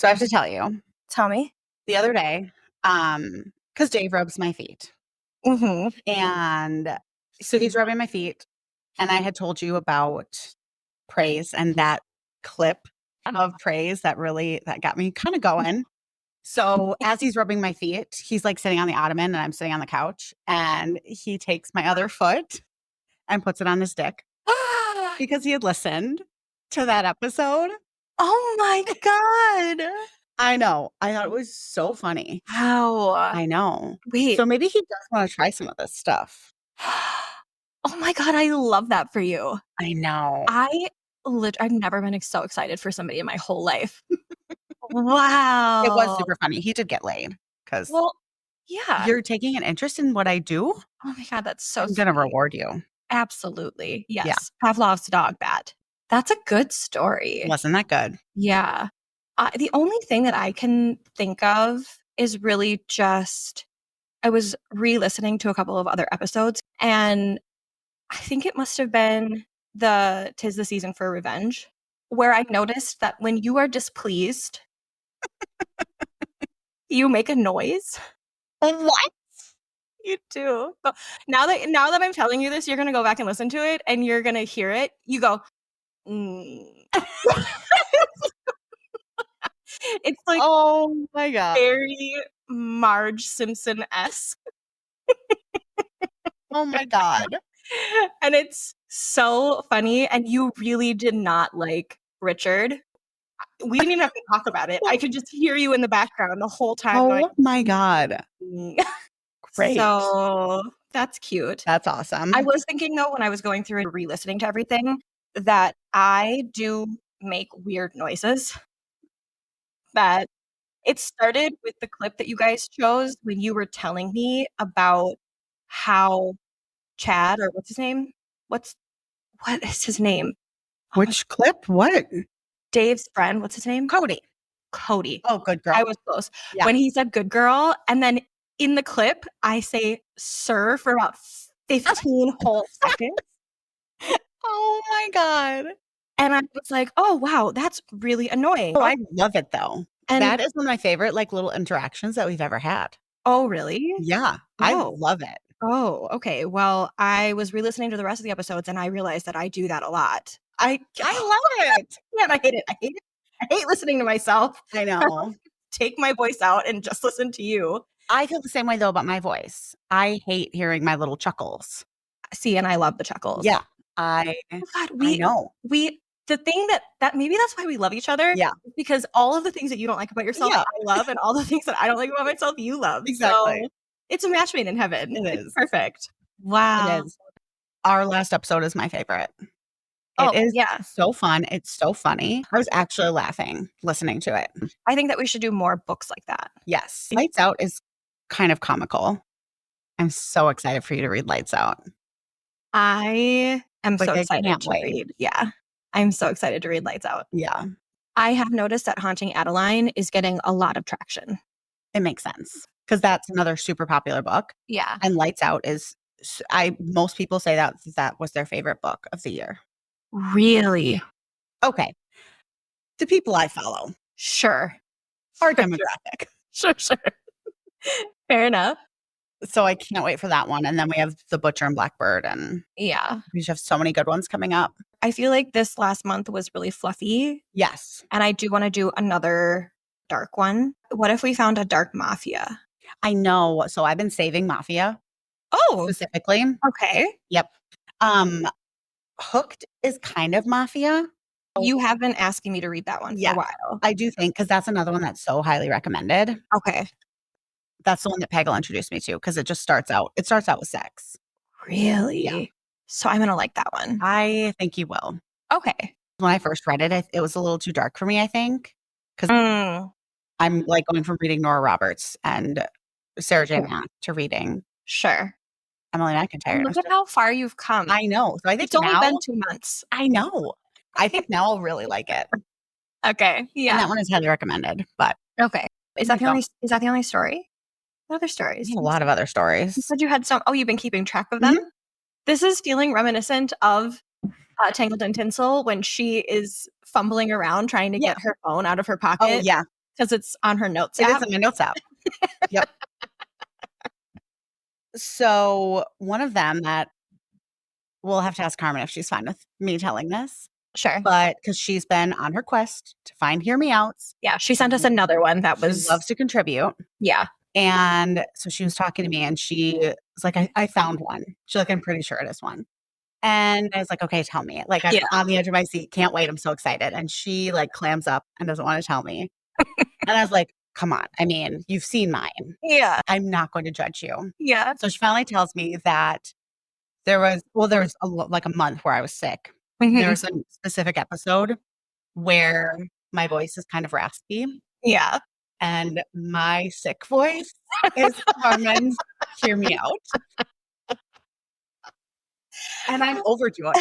So I have to tell you, Tell me. the other day, because Dave rubs my feet. Mm-hmm. And so he's rubbing my feet. And I had told you about praise and that clip of praise that got me kind of going. So as he's rubbing my feet, he's like sitting on the ottoman and I'm sitting on the couch. And he takes my other foot and puts it on his dick because he had listened to that episode. Oh my God. I know. I thought it was so funny. Wow. I know. Wait. So maybe he does want to try some of this stuff. Oh my God, I love that for you. I know. I've never been so excited for somebody in my whole life. Wow. It was super funny. He did get laid because yeah. you're taking an interest in what I do. Oh my God, that's so I'm going to reward you. Absolutely. Yes. Yeah. Pavlov's dog bat. That's a good story. Wasn't that good? Yeah. The only thing that I can think of is really just, I was re-listening to a couple of other episodes, and I think it must have been the 'Tis the Season for Revenge, where I noticed that when you are displeased, you make a noise. What? You do. So now that I'm telling you this, you're gonna go back and listen to it, and you're gonna hear it. You go, It's like, oh my God. very Marge Simpson-esque. Oh my God. And it's so funny. And you really did not like Richard. We didn't even have to talk about it. I could just hear you in the background the whole time. Oh my God. Great. So that's cute. That's awesome. I was thinking, though, when I was going through and re-listening to everything, that I do make weird noises. That it started with the clip that you guys chose when you were telling me about how Chad, or what's his name? What is his name? Which clip? What? Dave's friend. What's his name? Cody. Oh, good girl. I was close. Yeah. When he said good girl, and then in the clip, I say sir for about 15 whole seconds. Oh my God. And I was like, oh, wow, that's really annoying. Oh, I love it though. And that is one of my favorite little interactions that we've ever had. Oh, really? Yeah. I love it. Oh, okay. Well, I was re-listening to the rest of the episodes and I realized that I do that a lot. I love it. Yeah, I hate it. I hate listening to myself. I know. Take my voice out and just listen to you. I feel the same way though about my voice. I hate hearing my little chuckles. See, and I love the chuckles. Yeah. God, I know. The thing that maybe that's why we love each other. Yeah. Because all of the things that you don't like about yourself, I love, and all the things that I don't like about myself, you love. Exactly. So it's a match made in heaven. It is. Perfect. Wow. It is. Our last episode is my favorite. It is so fun. It's so funny. I was actually laughing listening to it. I think that we should do more books like that. Yes. Lights Out is kind of comical. I'm so excited for you to read Lights Out. I am so excited to read. Yeah. I'm so excited to read Lights Out. Yeah. I have noticed that Haunting Adeline is getting a lot of traction. It makes sense because that's another super popular book. Yeah. And Lights Out is, most people say that was their favorite book of the year. Really? Okay. The people I follow. Sure. Our demographic. Sure. Fair enough. So I can't wait for that one. And then we have The Butcher and Blackbird. And yeah, we just have so many good ones coming up. I feel like this last month was really fluffy. Yes. And I do want to do another dark one. What if we found a dark Mafia? I know. So I've been saving Mafia. Oh. Specifically. Okay. Yep. Hooked is kind of Mafia. You have been asking me to read that one for a while. I do think, because that's another one that's so highly recommended. Okay. That's the one that Peggle introduced me to because it starts out with sex. Really? Yeah. So I'm going to like that one. I think you will. Okay. When I first read it, it was a little too dark for me, I think. Because I'm like going from reading Nora Roberts and Sarah J. Maas to reading. Sure. Emily McIntyre. Look at how far you've come. I know. So I think it's only been 2 months. I know. I think now I'll really like it. Okay. Yeah. And that one is highly recommended. But okay. Is that the only story? What other stories? A lot of other stories. You said you had some. Oh, you've been keeping track of them? Mm-hmm. This is feeling reminiscent of Tangled in Tinsel when she is fumbling around trying to get her phone out of her pocket. Oh, yeah. Because it's on her notes It app. is in my notes app. Yep. So one of them that we'll have to ask Carmen if she's fine with me telling this, Sure. but because she's been on her quest to find Hear Me Outs. Yeah, she sent us another one that She was loves to contribute. yeah. And so she was talking to me and she was like, I found one. She's like, I'm pretty sure it is one. And I was like, okay, tell me. Like, I'm Yeah. on the edge of my seat. Can't wait. I'm so excited. And she like clams up and doesn't want to tell me. And I was like, come on. I mean, you've seen mine. Yeah. I'm not going to judge you. Yeah. So she finally tells me that there was like a month where I was sick. Mhm. There was a specific episode where my voice is kind of raspy. Yeah. And my sick voice is Carmen's Hear Me Out. And I'm overjoyed.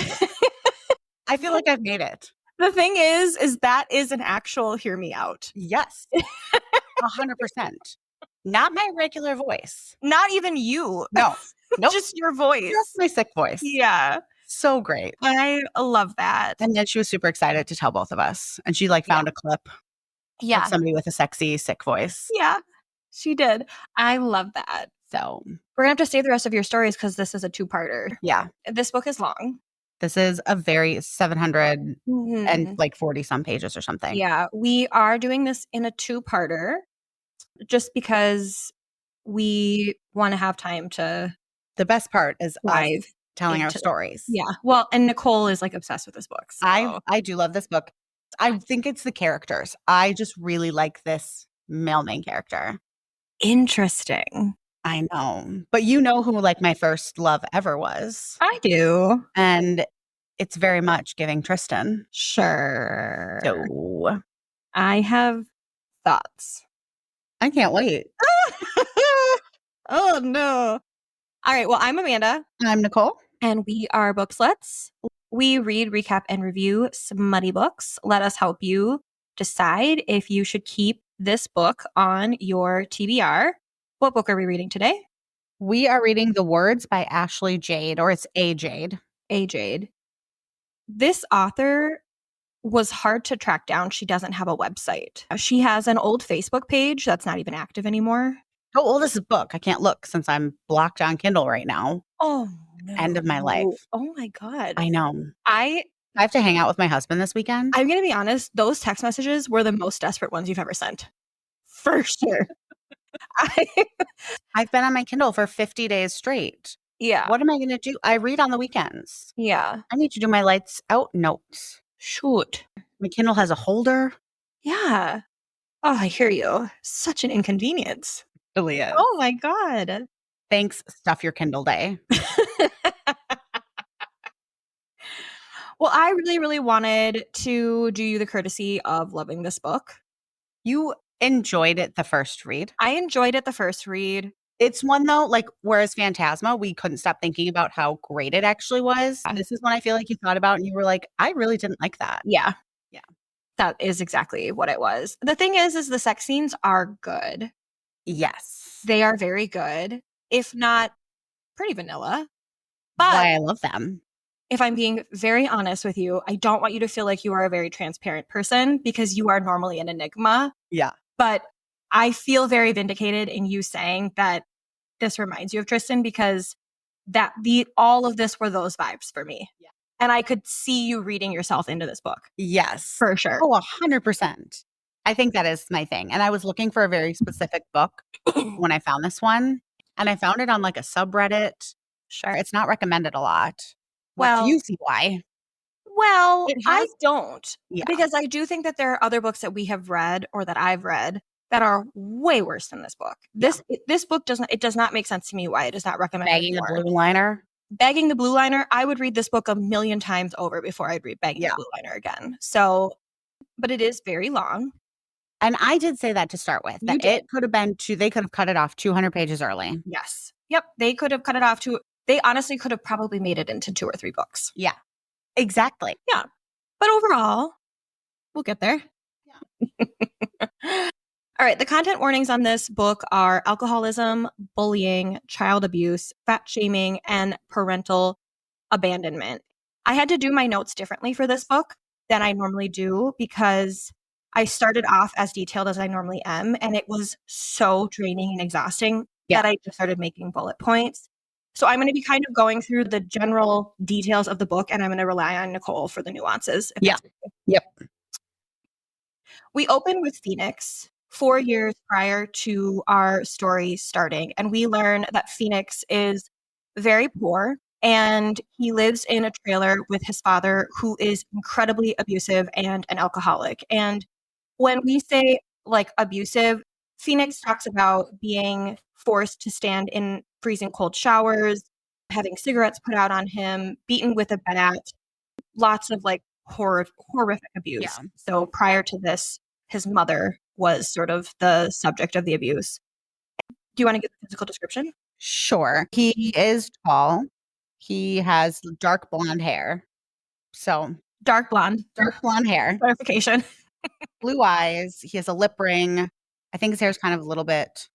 I feel like I've made it. The thing is that is an actual Hear Me Out. Yes. 100%. Not my regular voice. Not even you. No. Nope. Just your voice. Just my sick voice. Yeah. So great. I love that. And then she was super excited to tell both of us. And she like found a clip Yeah. of somebody with a sexy, sick voice. Yeah. She did. I love that. So we're gonna have to save the rest of your stories because this is a two-parter. Yeah. This book is long. This is a very 700 Mhm. and like 40 some pages or something. Yeah. We are doing this in a two-parter just because we want to have time to The best part is dive us telling our into- stories. Yeah. Well, and Nicole is like obsessed with this book. So. I do love this book. I think it's the characters. I just really like this male main character. Interesting. I know. But you know who like my first love ever was. I do. And it's very much giving Tristan. Sure. So I have thoughts. I can't wait. Oh no. All right. Well, I'm Amanda. I'm Nicole. And we are Book Sluts. We read, recap, and review smutty books. Let us help you decide if you should keep this book on your TBR. What book are we reading today? We are reading The Words by Ashley Jade, or it's A Jade. A Jade. This author was hard to track down. She doesn't have a website. She has an old Facebook page that's not even active anymore. How old is this book? I can't look since I'm blocked on Kindle right now. Oh, no. End of my life. Oh, my God. I know. I have to hang out with my husband this weekend. I'm going to be honest. Those text messages were the most desperate ones you've ever sent. For sure. I've been on my Kindle for 50 days straight. Yeah. What am I going to do? I read on the weekends. Yeah. I need to do my lights out notes. Shoot. My Kindle has a holder. Yeah. Oh, I hear you. Such an inconvenience. It really is. Oh my God. Thanks, Stuff Your Kindle Day. Well, I really, really wanted to do you the courtesy of loving this book. You enjoyed it the first read. I enjoyed it the first read. It's one though, like whereas Phantasma, we couldn't stop thinking about how great it actually was. This is one I feel like you thought about and you were like, I really didn't like that. Yeah. Yeah. That is exactly what it was. The thing is the sex scenes are good. Yes. They are very good, if not pretty vanilla. But why I love them. If I'm being very honest with you, I don't want you to feel like you are a very transparent person because you are normally an enigma. Yeah. But I feel very vindicated in you saying that this reminds you of Tristan because all of this were those vibes for me. Yeah. And I could see you reading yourself into this book. Yes. For sure. Oh, 100%. I think that is my thing. And I was looking for a very specific book when I found this one. And I found it on like a subreddit. Sure. It's not recommended a lot. Well, do you see why? Well, I don't. Yeah. Because I do think that there are other books that we have read or that I've read that are way worse than this book. This book does not make sense to me why it is not recommended. Bagging the Blue Liner. Bagging the Blue Liner, I would read this book a million times over before I'd read Bagging the Blue Liner again. So, but it is very long. And I did say that to start with. That it could have been they could have cut it off 200 pages early. Yes. Yep. They could have cut it off they honestly could have probably made it into 2 or 3 books. Yeah. Exactly. Yeah. But overall, we'll get there. Yeah. All right. The content warnings on this book are alcoholism, bullying, child abuse, fat shaming, and parental abandonment. I had to do my notes differently for this book than I normally do because I started off as detailed as I normally am, and it was so draining and exhausting that I just started making bullet points. So I'm going to be kind of going through the general details of the book, and I'm going to rely on Nicole for the nuances. Yeah. Yep. We open with Phoenix 4 years prior to our story starting, and we learn that Phoenix is very poor and he lives in a trailer with his father, who is incredibly abusive and an alcoholic. And when we say like abusive, Phoenix talks about being forced to stand in freezing cold showers, having cigarettes put out on him, beaten with a bat, lots of like horrific abuse. Yeah. So prior to this, his mother was sort of the subject of the abuse. Do you want to give the physical description? Sure. He is tall. He has dark blonde hair. So Dark blonde. dark blonde hair, Clarification. blue eyes. He has a lip ring. I think his hair is kind of a little bit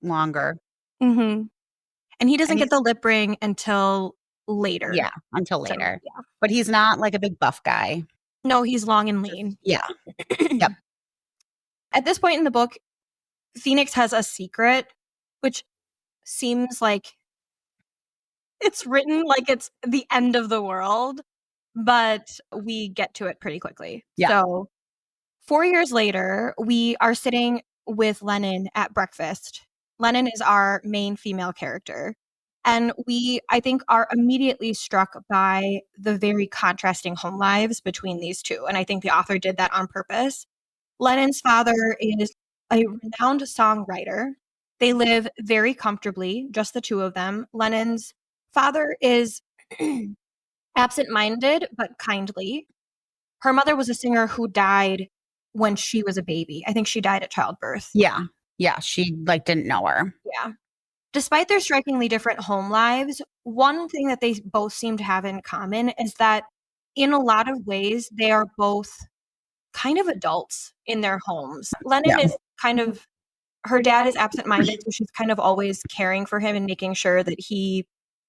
longer. Mm-hmm. And he doesn't And get the lip ring until later. yeah, until So, later. yeah. But he's not like a big buff guy. No, he's long and lean. Yeah. Yep. At this point in the book, Phoenix has a secret, which seems like it's written like it's the end of the world, but we get to it pretty quickly. Yeah. So 4 years later, we are sitting with Lennon at breakfast. Lennon is our main female character. And we, I think, are immediately struck by the very contrasting home lives between these two. And I think the author did that on purpose. Lennon's father is a renowned songwriter. They live very comfortably, just the two of them. Lennon's father is absent-minded but kindly. Her mother was a singer who died when she was a baby. I think she died at childbirth. Yeah. Yeah. She like didn't know her. Yeah. Despite their strikingly different home lives, one thing that they both seem to have in common is that in a lot of ways, they are both kind of adults in their homes. Lennon Yeah. is kind of, her dad is absent-minded, so she's kind of always caring for him and making sure that he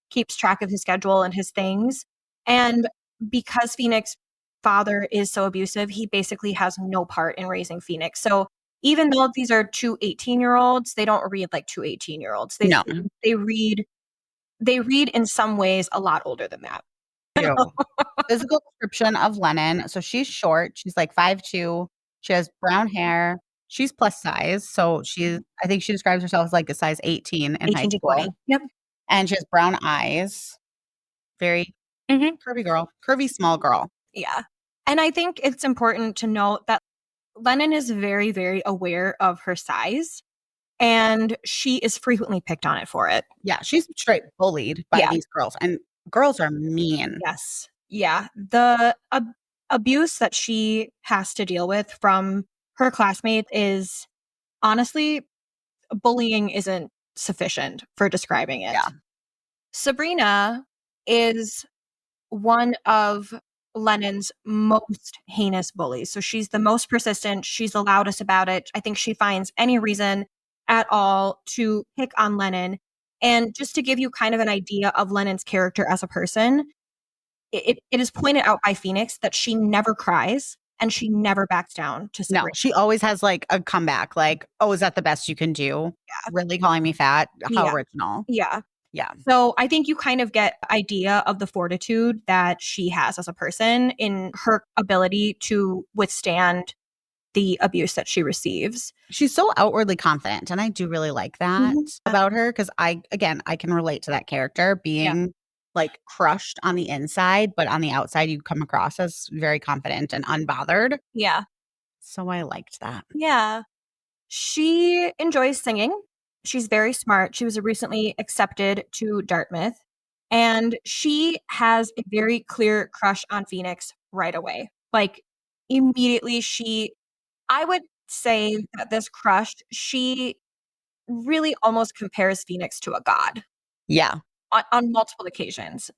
keeps track of his schedule and his things. And because Phoenix's father is so abusive, he basically has no part in raising Phoenix. So even though these are two 18-year-olds, they don't read like two 18-year-olds. No. They read in some ways a lot older than that. Yeah. Physical description of Lennon. So she's short. She's like 5'2". She has brown hair. She's plus size. So I think she describes herself as like a size 18 in high 18 to school. 20. Yep. And she has brown eyes. Very curvy girl. Curvy small girl. Yeah. And I think it's important to note that Lennon is very, very aware of her size, and she is frequently picked on it for it. Yeah. She's straight bullied by these girls. And girls are mean. Yes. Yeah. The abuse that she has to deal with from her classmates is honestly, bullying isn't sufficient for describing it. Yeah. Sabrina is one of Lennon's most heinous bullies. So she's the most persistent. She's the loudest about it. I think she finds any reason at all to pick on Lennon. And just to give you kind of an idea of Lennon's character as a person, it is pointed out by Phoenix that she never cries and she never backs down to Sabrina. No, she always has like a comeback. Like, oh, is that the best you can do? Yeah. Really calling me fat? How Yeah. original. Yeah. Yeah. So I think you kind of get idea of the fortitude that she has as a person in her ability to withstand the abuse that she receives. She's so outwardly confident, and I do really like that about her because I can relate to that character being like crushed on the inside, but on the outside you come across as very confident and unbothered. Yeah. So I liked that. Yeah. She enjoys singing. She's very smart. She was recently accepted to Dartmouth, and she has a very clear crush on Phoenix right away. Like immediately I would say that this crush, she really almost compares Phoenix to a god Yeah. on multiple occasions.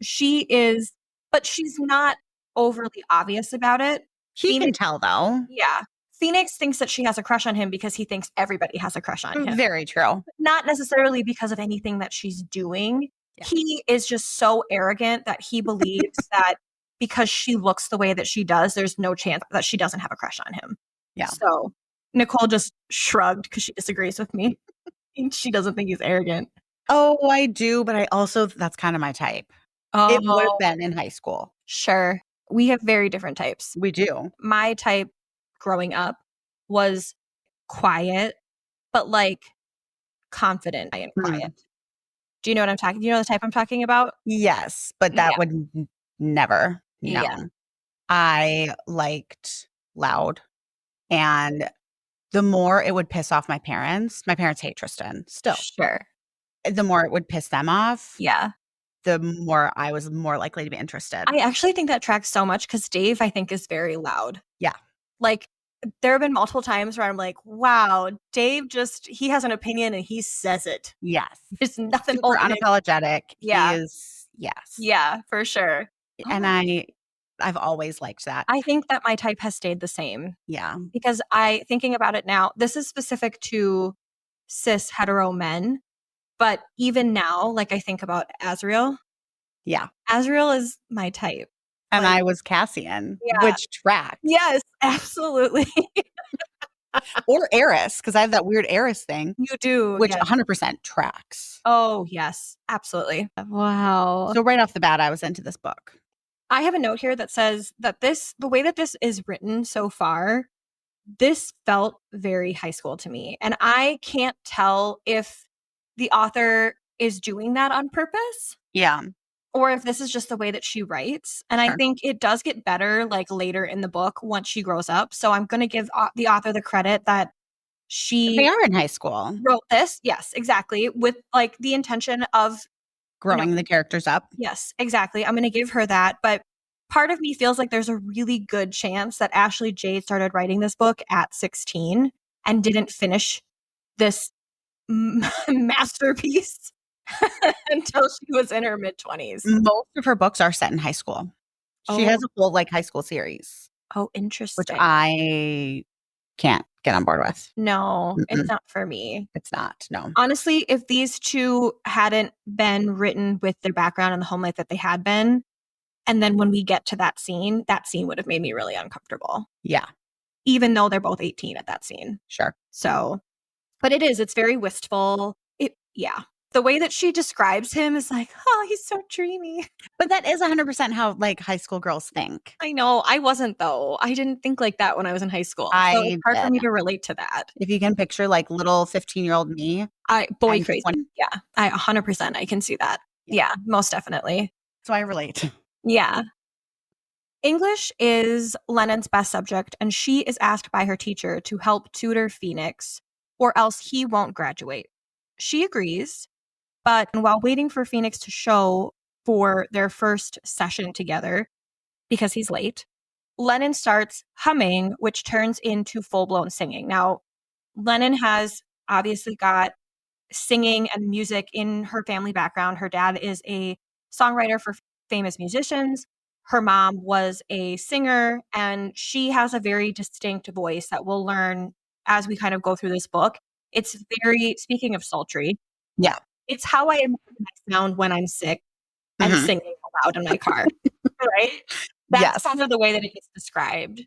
But she's not overly obvious about it. He can tell though. Yeah. Phoenix thinks that she has a crush on him because he thinks everybody has a crush on him. Very true. Not necessarily because of anything that she's doing. Yeah. He is just so arrogant that he believes that because she looks the way that she does, there's no chance that she doesn't have a crush on him. Yeah. So Nicole just shrugged because she disagrees with me. She doesn't think he's arrogant. Oh, I do, but I also that's kind of my type. It would have Oh, been in high school. sure. We have very different types. We do. My type growing up was quiet, but like confident and quiet. Do you know what I'm talking? Do you know the type I'm talking about? Yes, but Yeah. that would never. No. Yeah. I liked loud, and the more it would piss off my parents hate Tristan still. Sure. The more it would piss them off, Yeah. the more I was more likely to be interested. I actually think that tracks so much because Dave, I think, is very loud. Yeah. Like, there have been multiple times where I'm like, wow, Dave he has an opinion and he says it. Yes. There's nothing Super holding it. unapologetic. Yeah. He is, yes. Yeah, for sure. And I've always liked that. I think that my type has stayed the same Yeah. because thinking about it now, this is specific to cis hetero men, but even now, like I think about Azriel. Yeah. Azriel is my type. And Like, I was Cassian, yeah. which tracks. Yes, absolutely. Or Eris, because I have that weird Eris thing, You do. which Yes. 100% tracks. Oh, yes, absolutely. Wow. So right off the bat, I was into this book. I have a note here that says that the way that this is written so far, this felt very high school to me. And I can't tell if the author is doing that on purpose Yeah. or if this is just the way that she writes. And I Sure. think it does get better like later in the book once she grows up. So I'm going to give the author the credit that They she are in high school, wrote this. Yes, exactly. With like the intention of growing the characters up. Yes, exactly. I'm going to give her that. But part of me feels like there's a really good chance that Ashley Jade started writing this book at 16 and didn't finish this masterpiece until she was in her mid 20s. Most of her books are set in high school. She has a full like high school series, Oh, which interesting. I can't get on board with. No, Mm-mm. it's not for me. It's not. No. Honestly, if these two hadn't been written with their background and the home life that they had been, and then when we get to that scene would have made me really uncomfortable. Yeah. Even though they're both 18 at that scene. Sure. So, but it's very wistful. Yeah. The way that she describes him is like, oh, he's so dreamy. But that is 100% how like high school girls think. I know. I wasn't though. I didn't think like that when I was in high school. So I it's hard for did. me to relate to that. If you can picture like little 15-year-old me. Boy I'm crazy. 20. Yeah. I 100% I can see that. Yeah, most definitely. So I relate. Yeah. English is Lennon's best subject, and she is asked by her teacher to help tutor Phoenix, or else he won't graduate. She agrees, but while waiting for Phoenix to show for their first session together, because he's late, Lennon starts humming, which turns into full-blown singing. Now, Lennon has obviously got singing and music in her family background. Her dad is a songwriter for famous musicians. Her mom was a singer, and she has a very distinct voice that we'll learn as we kind of go through this book. It's very, speaking of sultry, Yeah. it's how I imagine I sound when I'm sick and singing aloud in my car, right? That's kind of the way that it gets described.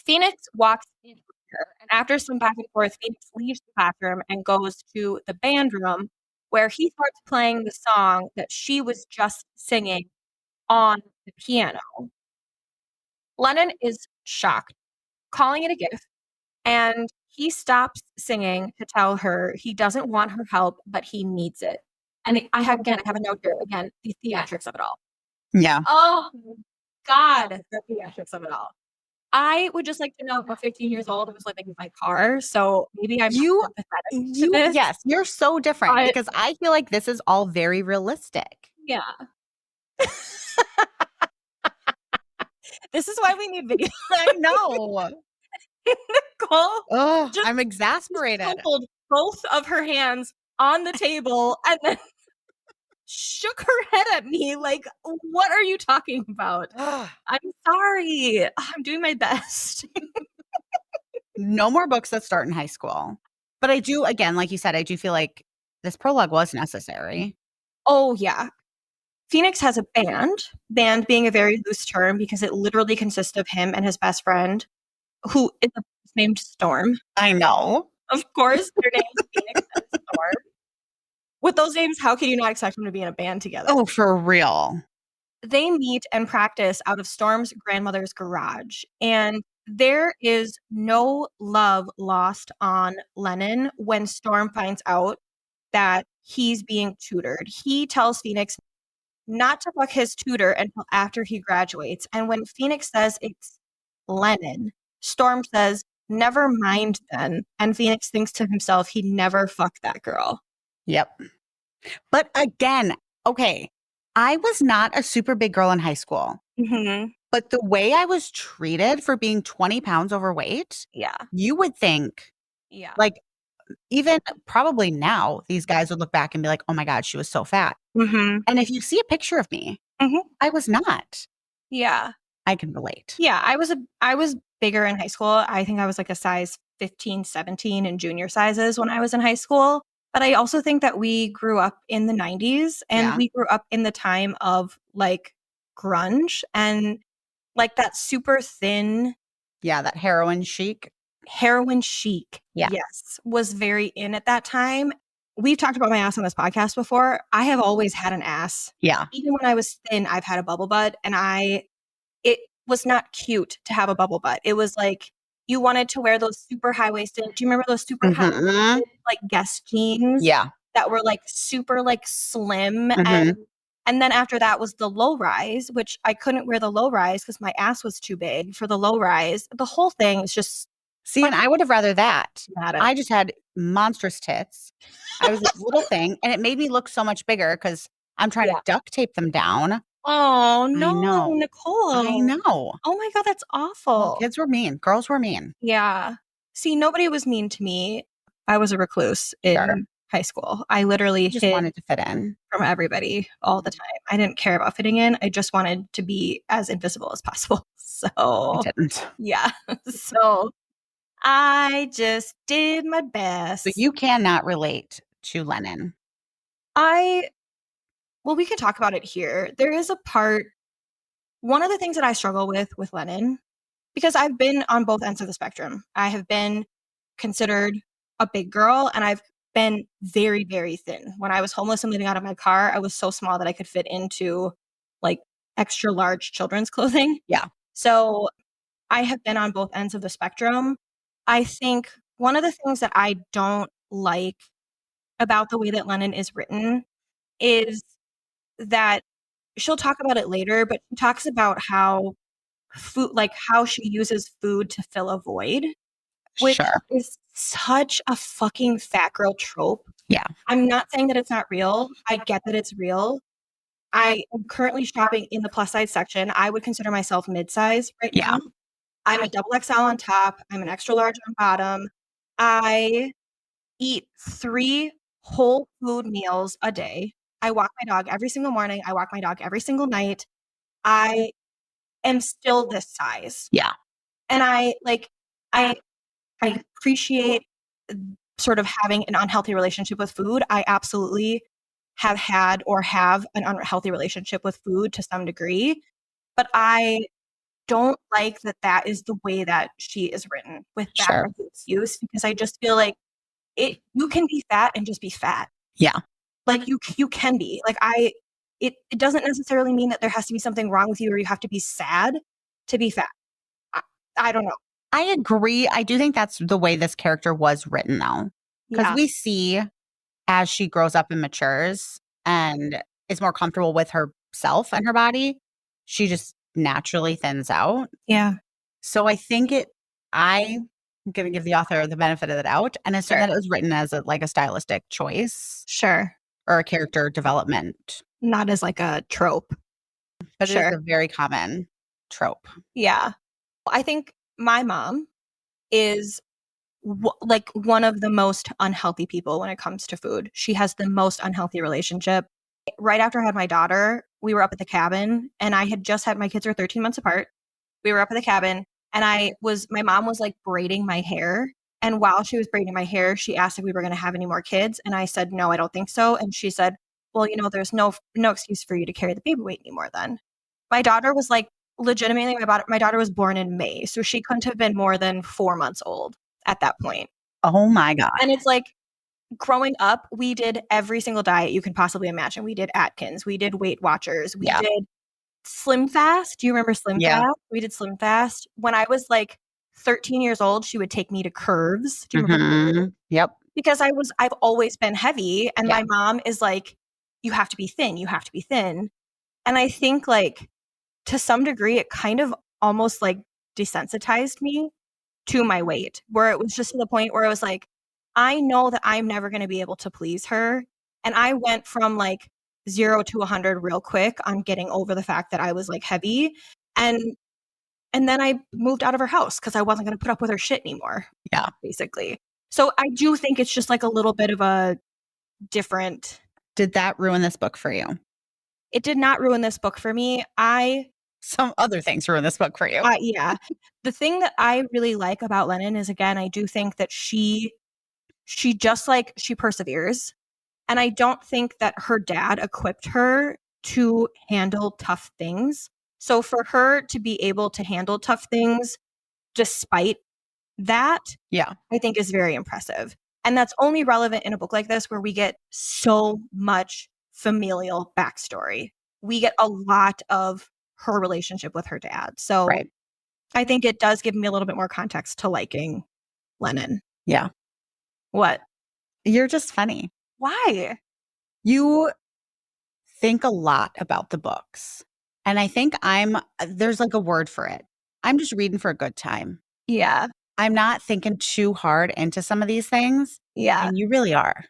Phoenix walks in with her, and after some back and forth, Phoenix leaves the classroom and goes to the band room where he starts playing the song that she was just singing on the piano. Lennon is shocked, calling it a gift, and he stops singing to tell her he doesn't want her help, but he needs it. And I have a note here again, the theatrics of it all. Yeah. Oh God, the theatrics of it all. I would just like to know if I'm 15 years old, I was living in my car, so maybe I'm not empathetic to this. Yes, you're so different because I feel like this is all very realistic. Yeah. This is why we need video. I know. Nicole Oh, just I'm exasperated. crumpled both of her hands on the table and then shook her head at me like, what are you talking about? I'm sorry. I'm doing my best. No more books that start in high school. But I do, again, like you said, I do feel like this prologue was necessary. Oh, yeah. Phoenix has a band being a very loose term because it literally consists of him and his best friend. who is named Storm. I know. Of course, their names Phoenix and Storm. With those names, how can you not expect them to be in a band together? Oh, for real. They meet and practice out of Storm's grandmother's garage, and there is no love lost on Lennon when Storm finds out that he's being tutored. He tells Phoenix not to fuck his tutor until after he graduates. And when Phoenix says it's Lennon, Storm says, never mind then. And Phoenix thinks to himself, he never fucked that girl. Yep. But again, okay, I was not a super big girl in high school, but the way I was treated for being 20 pounds overweight, Yeah. you would think, Yeah. like, even probably now, these guys would look back and be like, oh my God, she was so fat. And if you see a picture of me, I was not. Yeah. I can relate. Yeah. I was bigger in high school. I think I was like a size 15, 17 in junior sizes when I was in high school. But I also think that we grew up in the 90s and we grew up in the time of like grunge and like that super thin. Yeah, that heroin chic. Heroin chic. Yeah. Yes. Was very in at that time. We've talked about my ass on this podcast before. I have always had an ass. Yeah. Even when I was thin, I've had a bubble butt and it was not cute to have a bubble butt. It was like you wanted to wear those super high-waisted. Do you remember those super high-waisted like Guess jeans? Yeah. That were like super like slim and then after that was the low rise, which I couldn't wear the low rise because my ass was too big for the low rise. The whole thing is just see, and I would have rather that. dramatic. I just had monstrous tits. I was this little thing, and it made me look so much bigger because I'm trying to duct tape them down. Oh no, know. Nicole. I know. Oh my God, that's awful. Well, kids were mean. Girls were mean. Yeah. See, nobody was mean to me. I was a recluse in high school. I literally just wanted to fit in from everybody all the time. I didn't care about fitting in. I just wanted to be as invisible as possible. So I didn't. Yeah. So I just did my best. So you cannot relate to Lennon. Well, we can talk about it here. There is a part, one of the things that I struggle with Lennon, because I've been on both ends of the spectrum. I have been considered a big girl and I've been very, very thin. When I was homeless and living out of my car, I was so small that I could fit into like extra large children's clothing. Yeah. So I have been on both ends of the spectrum. I think one of the things that I don't like about the way that Lennon is written is that she'll talk about it later, but she talks about how food, like how she uses food to fill a void, which is such a fucking fat girl trope. Yeah. I'm not saying that it's not real. I get that it's real. I am currently shopping in the plus size section. I would consider myself mid-size right now. I'm a double XL on top. I'm an extra large on bottom. I eat 3 whole food meals a day. I walk my dog every single morning. I walk my dog every single night. I am still this size. Yeah. And I appreciate sort of having an unhealthy relationship with food. I absolutely have had or have an unhealthy relationship with food to some degree, but I don't like that that is the way that she is written with that as an excuse, because I just feel like you can be fat and just be fat. Yeah. Like you can be like it doesn't necessarily mean that there has to be something wrong with you or you have to be sad to be fat. I don't know. I agree. I do think that's the way this character was written though. Because we see as she grows up and matures and is more comfortable with herself and her body, she just naturally thins out. Yeah. So I think I'm going to give the author the benefit of the doubt and assume that it was written as a stylistic choice. Sure. Or a character development. Not as like a trope. But it is a very common trope. Yeah. I think my mom is like one of the most unhealthy people when it comes to food. She has the most unhealthy relationship. Right after I had my daughter, we were up at the cabin and I had just had my kids are 13 months apart. We were up at the cabin and my mom was like braiding my hair. And while she was braiding my hair, she asked if we were going to have any more kids. And I said, no, I don't think so. And she said, well, there's no excuse for you to carry the baby weight anymore then. My daughter was like legitimately, my daughter was born in May, so she couldn't have been more than 4 months old at that point. Oh my God. And it's like, growing up, we did every single diet you can possibly imagine. We did Atkins, we did Weight Watchers, we did Slim Fast. Do you remember Slim Yeah. Fast? We did Slim Fast. When I was like 13 years old, she would take me to Curves. Do you remember Curves? Yep. Because I've always been heavy, and Yeah. my mom is like, you have to be thin, you have to be thin. And I think, like, to some degree, it kind of almost like desensitized me to my weight, where it was just to the point where it was like, I know that I'm never going to be able to please her. And I went from like 0 to 100 real quick on getting over the fact that I was like heavy. And then I moved out of her house because I wasn't going to put up with her shit anymore. Yeah. Basically. So I do think it's just like a little bit of a different. Did that ruin this book for you? It did not ruin this book for me. Some other things ruin this book for you. Yeah. The thing that I really like about Lennon is, again, I do think that she just like, she perseveres. And I don't think that her dad equipped her to handle tough things. So for her to be able to handle tough things despite that, I think is very impressive. And that's only relevant in a book like this, where we get so much familial backstory. We get a lot of her relationship with her dad. So I think it does give me a little bit more context to liking Lennon. Yeah. What? You're just funny. Why? You think a lot about the books. And I think there's like a word for it. I'm just reading for a good time. Yeah. I'm not thinking too hard into some of these things. Yeah. And you really are.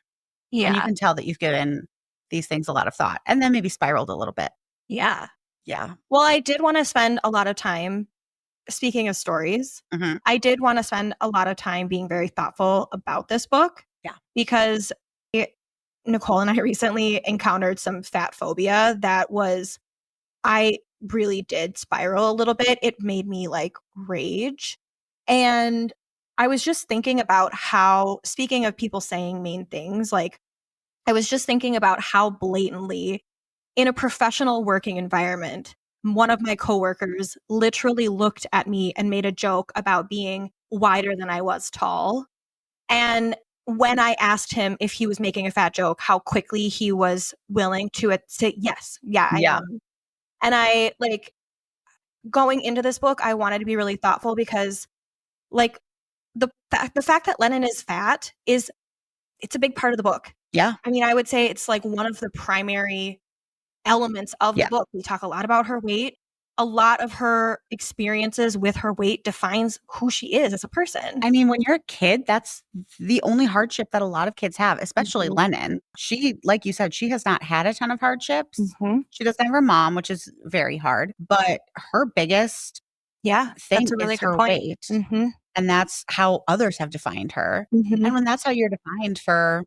Yeah. And you can tell that you've given these things a lot of thought, and then maybe spiraled a little bit. Yeah. Yeah. Well, I did want to spend a lot of time, speaking of stories, I did want to spend a lot of time being very thoughtful about this book. Yeah. Because Nicole and I recently encountered some fat phobia I really did spiral a little bit. It made me like rage. And I was just thinking about how, speaking of people saying mean things, like, I was just thinking about how blatantly, in a professional working environment, one of my coworkers literally looked at me and made a joke about being wider than I was tall. And when I asked him if he was making a fat joke, how quickly he was willing to say, yes, I am. And I, like, going into this book, I wanted to be really thoughtful because, like, the fact that Lennon is fat it's a big part of the book. Yeah. I mean, I would say it's like one of the primary elements of the book. We talk a lot about her weight. A lot of her experiences with her weight defines who she is as a person. I mean, when you're a kid, that's the only hardship that a lot of kids have, especially Lennon. She, like you said, she has not had a ton of hardships. She doesn't have her mom, which is very hard, but her biggest thing that's a really is good her point. weight. And that's how others have defined her. Mm-hmm. And when that's how you're defined for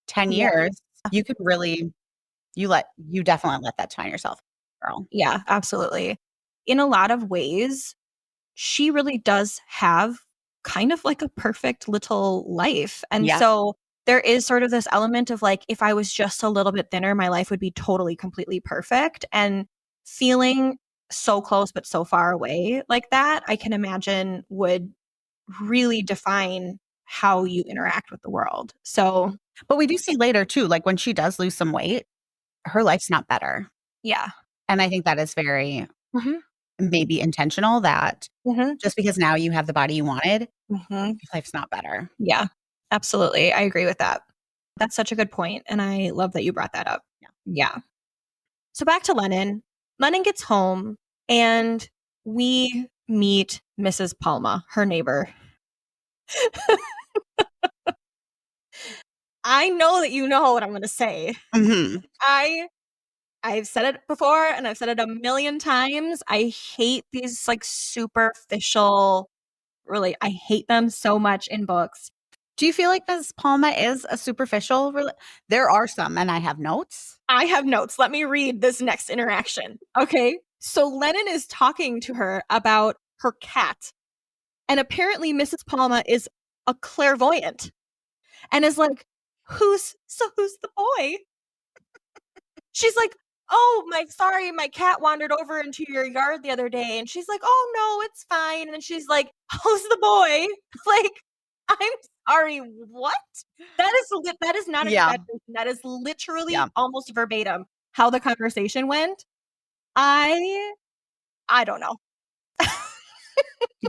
10 years, you could really, you definitely let that define yourself, girl. Yeah, absolutely. In a lot of ways, she really does have kind of like a perfect little life. And so there is sort of this element of like, if I was just a little bit thinner, my life would be totally, completely perfect. And feeling so close but so far away like that, I can imagine would really define how you interact with the world. So, but we do see later too, like when she does lose some weight, her life's not better. Yeah. And I think that is very maybe intentional, that just because now you have the body you wanted, your life's not better. Yeah, absolutely. I agree with that. That's such a good point, and I love that you brought that up. Yeah. So back to Lennon. Lennon gets home, and we meet Mrs. Palma, her neighbor. I know that you know what I'm going to say. I've said it before, and I've said it a million times. I hate these like superficial, really, I hate them so much in books. Do you feel like Ms. Palma is a superficial? There are some, and I have notes. I have notes. Let me read this next interaction. Okay. So Lennon is talking to her about her cat. And apparently Mrs. Palma is a clairvoyant and is like, who's the boy? She's like, oh, my cat wandered over into your yard the other day. And she's like, oh, no, it's fine. And then she's like, how's the boy? Like, I'm sorry, what? That is not an Yeah. exaggeration. That is literally Yeah. almost verbatim how the conversation went. I don't know.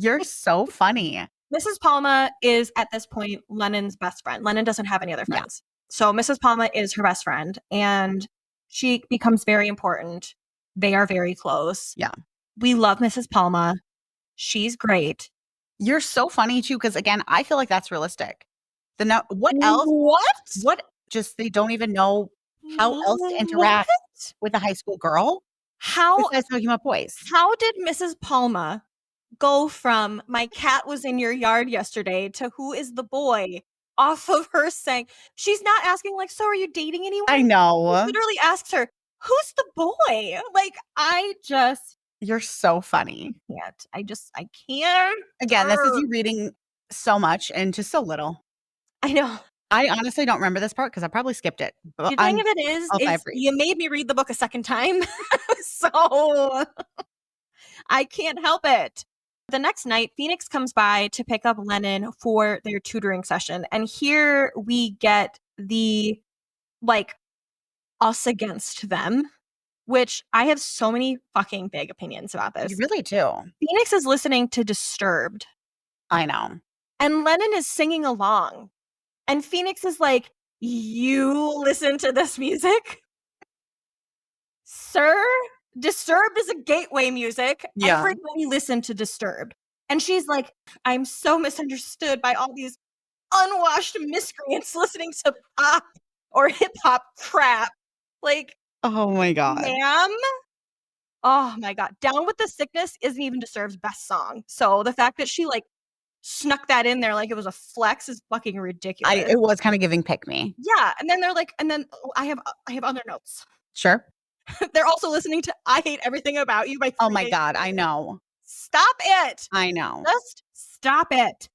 You're so funny. Mrs. Palma is at this point Lennon's best friend. Lennon doesn't have any other Yeah. friends. So Mrs. Palma is her best friend and she becomes very important. They are very close. Yeah. We love Mrs. Palma. She's great. You're so funny too, because again, I feel like that's realistic. What else? What just they don't even know how else to interact with a high school girl besides talking about boys. How did Mrs. Palma go from my cat was in your yard yesterday to who is the boy off of her saying she's not asking like, so are you dating anyone? I know. She literally asks her, who's the boy? Like, You're so funny. I can't. Again, this is you reading so much and just so little. I know. I honestly don't remember this part because I probably skipped it. The thing of it is you made me read the book a second time. So I can't help it. The next night, Phoenix comes by to pick up Lennon for their tutoring session. And here we get the, like, us against them, which I have so many fucking big opinions about this. You really do. Phoenix is listening to Disturbed. I know. And Lennon is singing along. And Phoenix is like, you listen to this music? Sir? Disturbed is a gateway music. Yeah. Everybody listen to Disturbed. And she's like, I'm so misunderstood by all these unwashed miscreants listening to pop or hip hop crap. Like, oh my God. Ma'am? Oh my God. Down with the Sickness isn't even Disturbed's best song. So the fact that she like snuck that in there like it was a flex is fucking ridiculous. It was kind of giving pick me. Yeah. And then they're like, I have other notes. Sure. They're also listening to I Hate Everything About You by Oh my God, I know. Stop it. I know. Just stop it.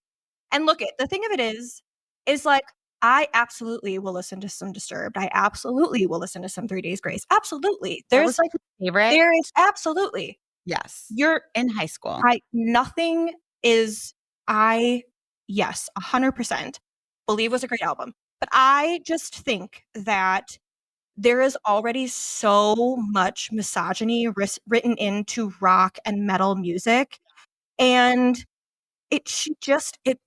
And look, the thing of it is like, I absolutely will listen to some Disturbed. I absolutely will listen to some 3 Days Grace. Absolutely. There's like my favorite. There is absolutely. Yes. You're in high school. Yes, 100% believe was a great album. But I just think that there is already so much misogyny written into rock and metal music. And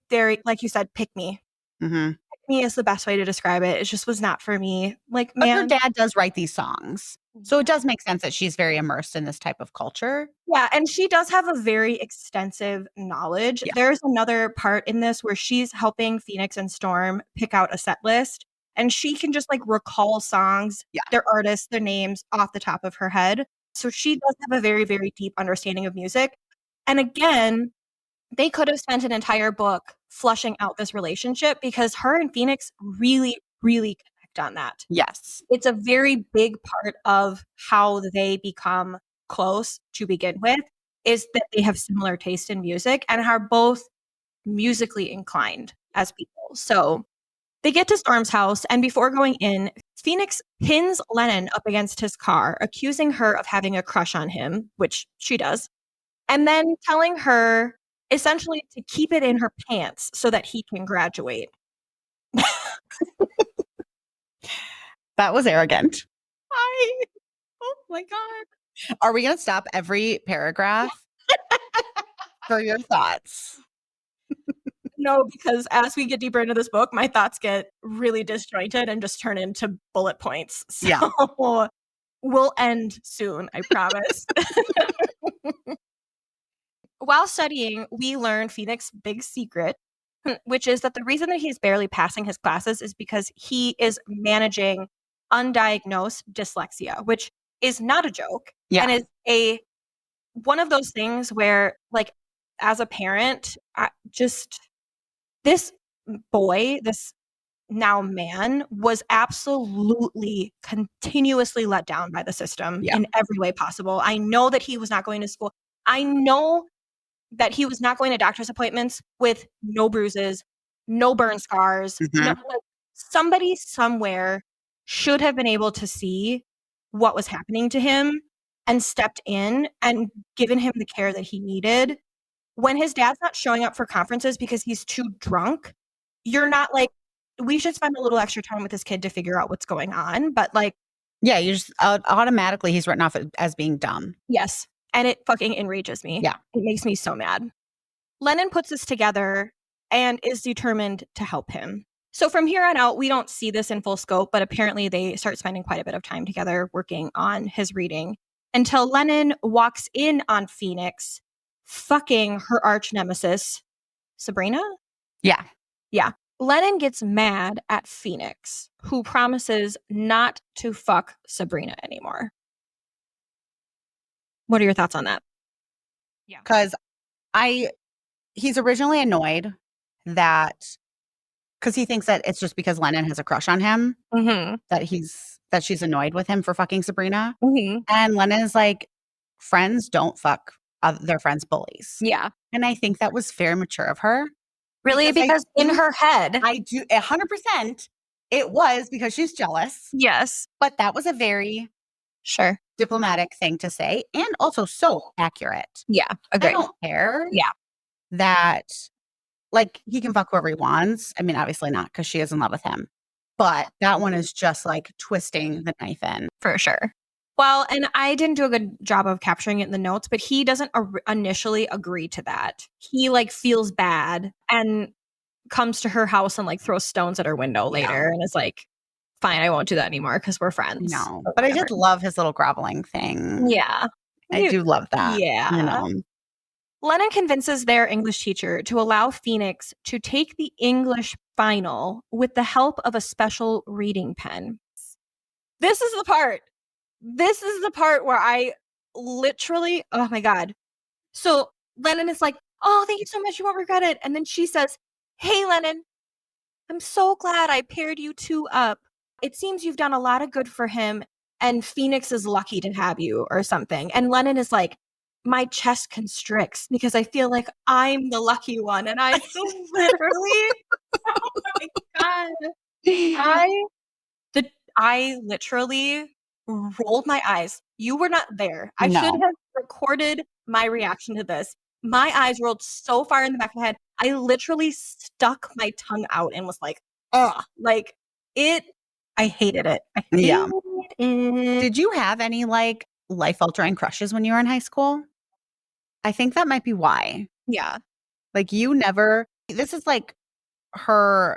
very, like you said, pick me. Mm-hmm. Pick me is the best way to describe it. It just was not for me. Like, but her dad does write these songs. So it does make sense that she's very immersed in this type of culture. Yeah, and she does have a very extensive knowledge. Yeah. There's another part in this where she's helping Phoenix and Storm pick out a set list. And she can just like recall songs, their artists, their names off the top of her head. So she does have a very, very deep understanding of music. And again, they could have spent an entire book flushing out this relationship because her and Phoenix really, really connect on that. Yes. It's a very big part of how they become close to begin with is that they have similar taste in music and are both musically inclined as people. So they get to Storm's house, and before going in, Phoenix pins Lennon up against his car, accusing her of having a crush on him, which she does, and then telling her essentially to keep it in her pants so that he can graduate. That was arrogant. Oh my God. Are we going to stop every paragraph for your thoughts? No, because as we get deeper into this book, my thoughts get really disjointed and just turn into bullet points. So we'll end soon, I promise. While studying, we learn Phoenix's big secret, which is that the reason that he's barely passing his classes is because he is managing undiagnosed dyslexia, which is not a joke. And is one of those things where, like, as a parent, this boy, this now man, was absolutely continuously let down by the system in every way possible. I know that he was not going to school. I know that he was not going to doctor's appointments with no bruises, no burn scars. Mm-hmm. Somebody somewhere should have been able to see what was happening to him and stepped in and given him the care that he needed. When his dad's not showing up for conferences because he's too drunk, you're not like, we should spend a little extra time with this kid to figure out what's going on. But like, Yeah, you just automatically he's written off as being dumb. yes. And it fucking enrages me. Yeah. It makes me so mad. Lennon puts this together and is determined to help him. So from here on out, we don't see this in full scope, but apparently they start spending quite a bit of time together working on his reading until Lennon walks in on Phoenix fucking her arch nemesis, Sabrina? Yeah. Yeah. Lennon gets mad at Phoenix, who promises not to fuck Sabrina anymore. What are your thoughts on that? Yeah. Because he's originally annoyed that because he thinks that it's just because Lennon has a crush on him that she's annoyed with him for fucking Sabrina. And Lennon is like, friends don't fuck their friends' bullies. Yeah. And I think that was very mature of her. Really? Because in her head. I do 100%. It was because she's jealous. Yes. But that was a very diplomatic thing to say and also so accurate. Yeah. Agreed. I don't care. Yeah. That like he can fuck whoever he wants. I mean, obviously not because she is in love with him. But that one is just like twisting the knife in. For sure. Well, and I didn't do a good job of capturing it in the notes, but he doesn't initially agree to that. He like feels bad and comes to her house and like throws stones at her window later and is like, fine, I won't do that anymore because we're friends. No, but I did love his little groveling thing. Yeah. I do love that. Yeah. You know. Lennon convinces their English teacher to allow Phoenix to take the English final with the help of a special reading pen. This is the part. This is the part where I literally, oh my God. So Lennon is like, oh, thank you so much. You won't regret it. And then she says, hey, Lennon, I'm so glad I paired you two up. It seems you've done a lot of good for him and Phoenix is lucky to have you or something. And Lennon is like, my chest constricts because I feel like I'm the lucky one. And I literally, oh my God. I literally rolled my eyes. You were not there. I should have recorded my reaction to this. My eyes rolled so far in the back of my head. I literally stuck my tongue out and was like, ugh. Like it, I hated it. I hated it. Did you have any like life-altering crushes when you were in high school? I think that might be why. Yeah. Like you never, this is like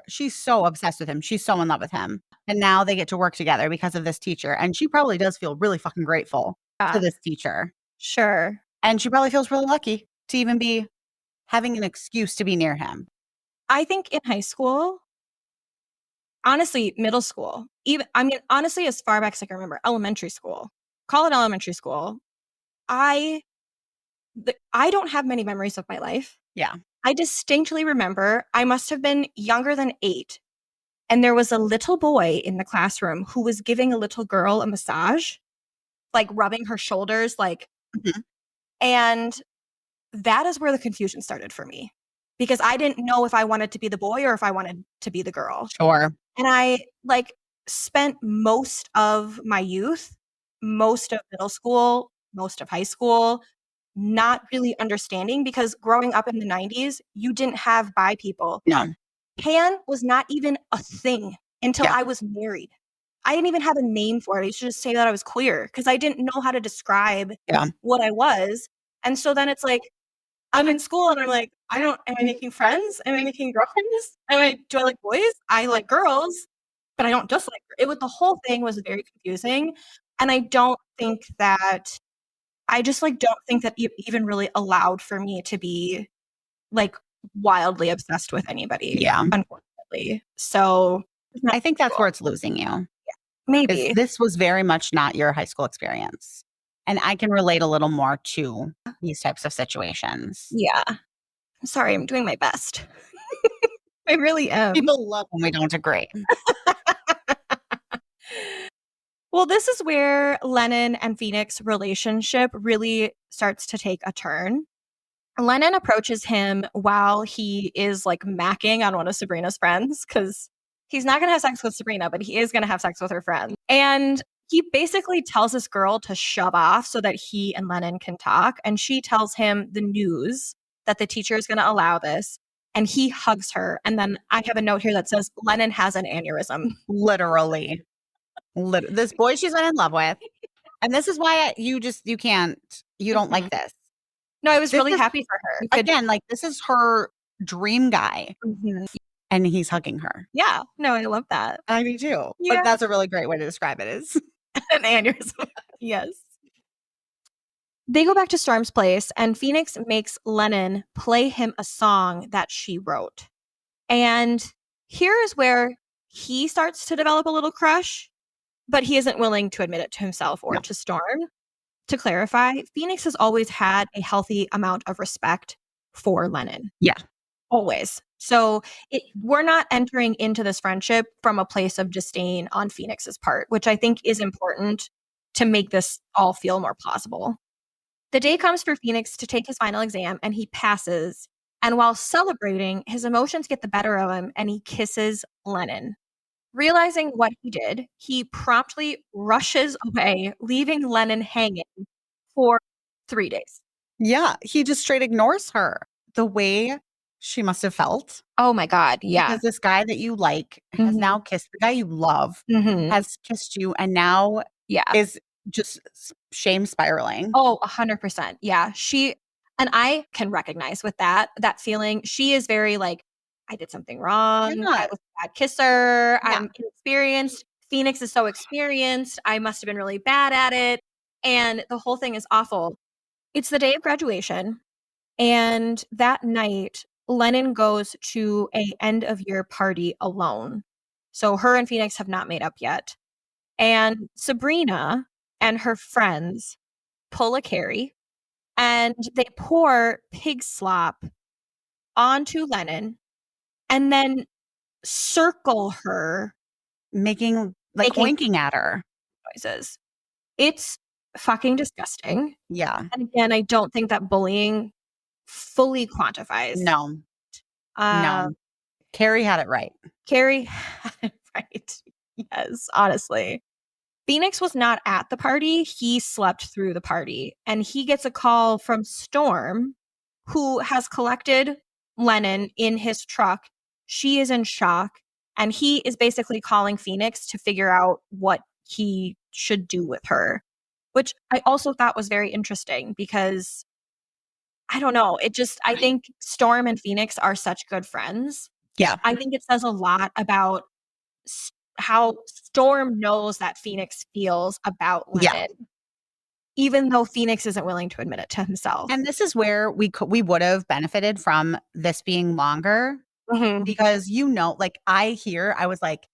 she's so obsessed with him. She's so in love with him. And now they get to work together because of this teacher. And she probably does feel really fucking grateful to this teacher. Sure. And she probably feels really lucky to even be having an excuse to be near him. I think in high school, honestly, middle school, honestly, as far back as I can remember, elementary school, call it elementary school. I don't have many memories of my life. Yeah. I distinctly remember I must have been younger than 8. And there was a little boy in the classroom who was giving a little girl a massage, like rubbing her shoulders, like, and that is where the confusion started for me because I didn't know if I wanted to be the boy or if I wanted to be the girl. Sure. And I like spent most of my youth, most of middle school, most of high school, not really understanding because growing up in the 90s, you didn't have bi people. No. Pan was not even a thing until I was married. I didn't even have a name for it. I used to just say that I was queer because I didn't know how to describe what I was. And so then it's like, I'm in school and I'm like, am I making friends? Am I making girlfriends? Do I like boys? I like girls, but I don't just like it. The whole thing was very confusing. And I just don't think that it even really allowed for me to be like wildly obsessed with anybody. Yeah. Unfortunately. So I think that's where it's losing you. Yeah. Maybe. This was very much not your high school experience. And I can relate a little more to these types of situations. Yeah. I'm sorry, I'm doing my best. I really am. People love when we don't agree. Well, this is where Lennon and Phoenix's relationship really starts to take a turn. Lennon approaches him while he is like macking on one of Sabrina's friends because he's not going to have sex with Sabrina, but he is going to have sex with her friend. And he basically tells this girl to shove off so that he and Lennon can talk. And she tells him the news that the teacher is going to allow this. And he hugs her. And then I have a note here that says Lennon has an aneurysm. Literally. This boy she's been in love with. And this is why you don't like this. No, I was This really is- happy for her. Again, like this is her dream guy. And he's hugging her. Yeah. No, I love that. I do too. Yeah. But that's a really great way to describe it is. An aneurysm. Yes. They go back to Storm's place, and Phoenix makes Lennon play him a song that she wrote. And here is where he starts to develop a little crush, but he isn't willing to admit it to himself or to Storm. To clarify, Phoenix has always had a healthy amount of respect for Lennon. Yeah. Always. So we're not entering into this friendship from a place of disdain on Phoenix's part, which I think is important to make this all feel more plausible. The day comes for Phoenix to take his final exam, and he passes. And while celebrating, his emotions get the better of him, and he kisses Lennon. Realizing what he did, he promptly rushes away, leaving Lennon hanging for 3 days. Yeah. He just straight ignores her. The way she must have felt. Oh my God. Yeah. Because this guy that you like has now kissed the guy you love, has kissed you, and now is just shame spiraling. Oh, 100%. Yeah. And I can recognize with that feeling. She is very like, I did something wrong. Yeah. I was a bad kisser. I'm inexperienced. Phoenix is so experienced. I must have been really bad at it. And the whole thing is awful. It's the day of graduation. And that night, Lennon goes to a end of year party alone. So her and Phoenix have not made up yet. And Sabrina and her friends pull a Carrie, and they pour pig slop onto Lennon and then circle her, making winking at her noises. It's fucking disgusting. Yeah. And again, I don't think that bullying fully quantifies. No. No. Carrie had it right. Carrie had it right. Yes, honestly. Phoenix was not at the party. He slept through the party. And he gets a call from Storm, who has collected Lennon in his truck. She is in shock. And he is basically calling Phoenix to figure out what he should do with her, which I also thought was very interesting because I don't know. I think Storm and Phoenix are such good friends. Yeah. I think it says a lot about how Storm knows that Phoenix feels about Lennon, even though Phoenix isn't willing to admit it to himself. And this is where we would have benefited from this being longer because, I was like,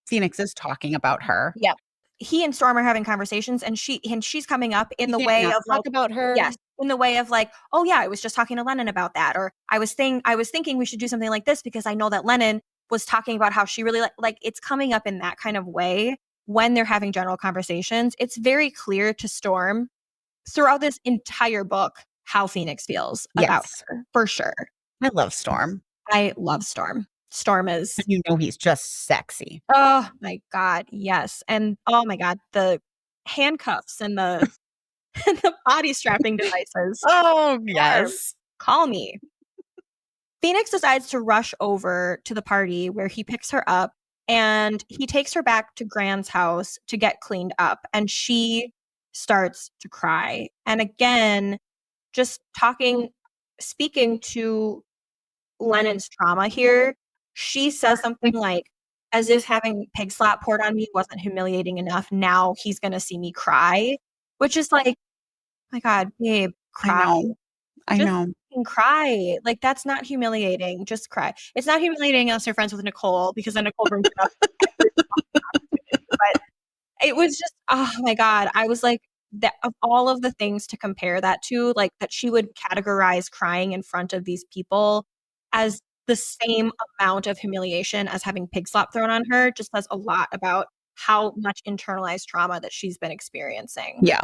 Phoenix is talking about her. Yeah. He and Storm are having conversations, and she's coming up in the way of talk about her. Yes. In the way of like, oh yeah, I was just talking to Lennon about that. Or I was thinking we should do something like this because I know that Lennon was talking about how she really like it's coming up in that kind of way when they're having general conversations. It's very clear to Storm throughout this entire book how Phoenix feels about her, for sure. I love Storm. I love Storm. Storm is... he's just sexy. Oh my God, yes. And oh my God, the handcuffs and the the body strapping devices. Oh, yes. Call me. Phoenix decides to rush over to the party where he picks her up, and he takes her back to Gran's house to get cleaned up, and she starts to cry. And again, just speaking to Lennon's trauma here, she says something like, as if having pig slap poured on me wasn't humiliating enough, now he's going to see me cry, which is like, my God, babe, cry. I know. Cry. Like, that's not humiliating. Just cry. It's not humiliating unless you're friends with Nicole, because then Nicole brings it up. But it was just, oh my God. I was like, that of all of the things to compare that to, like that she would categorize crying in front of these people as the same amount of humiliation as having pig slop thrown on her, just says a lot about how much internalized trauma that she's been experiencing. Yeah.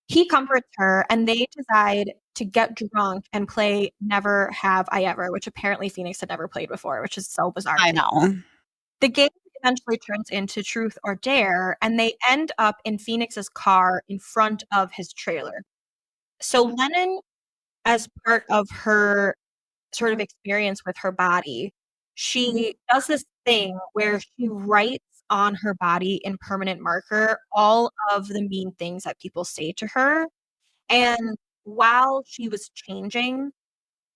He comforts her, and they decide to get drunk and play Never Have I Ever, which apparently Phoenix had never played before, which is so bizarre. I know. The game eventually turns into Truth or Dare, and they end up in Phoenix's car in front of his trailer. So Lennon, as part of her sort of experience with her body, she does this thing where she writes on her body in permanent marker all of the mean things that people say to her. And while she was changing,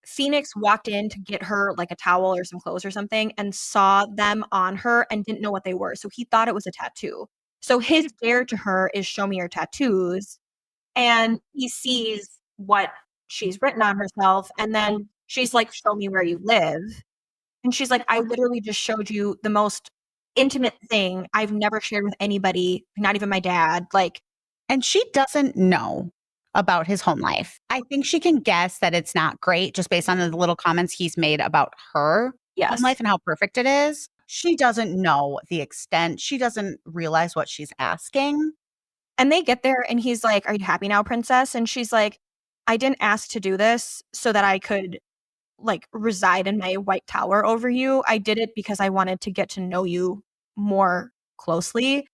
Phoenix walked in to get her like a towel or some clothes or something and saw them on her and didn't know what they were. So he thought it was a tattoo. So his dare to her is show me your tattoos. And he sees what she's written on herself. And then she's like, show me where you live. And she's like, I literally just showed you the most intimate thing I've never shared with anybody, not even my dad. Like, And she doesn't know about his home life. I think she can guess that it's not great just based on the little comments he's made about her home life yes. and how perfect it is. She doesn't know the extent. She doesn't realize what she's asking. And they get there and he's like, are you happy now, princess? And she's like, I didn't ask to do this so that I could like reside in my white tower over you. I did it because I wanted to get to know you more closely.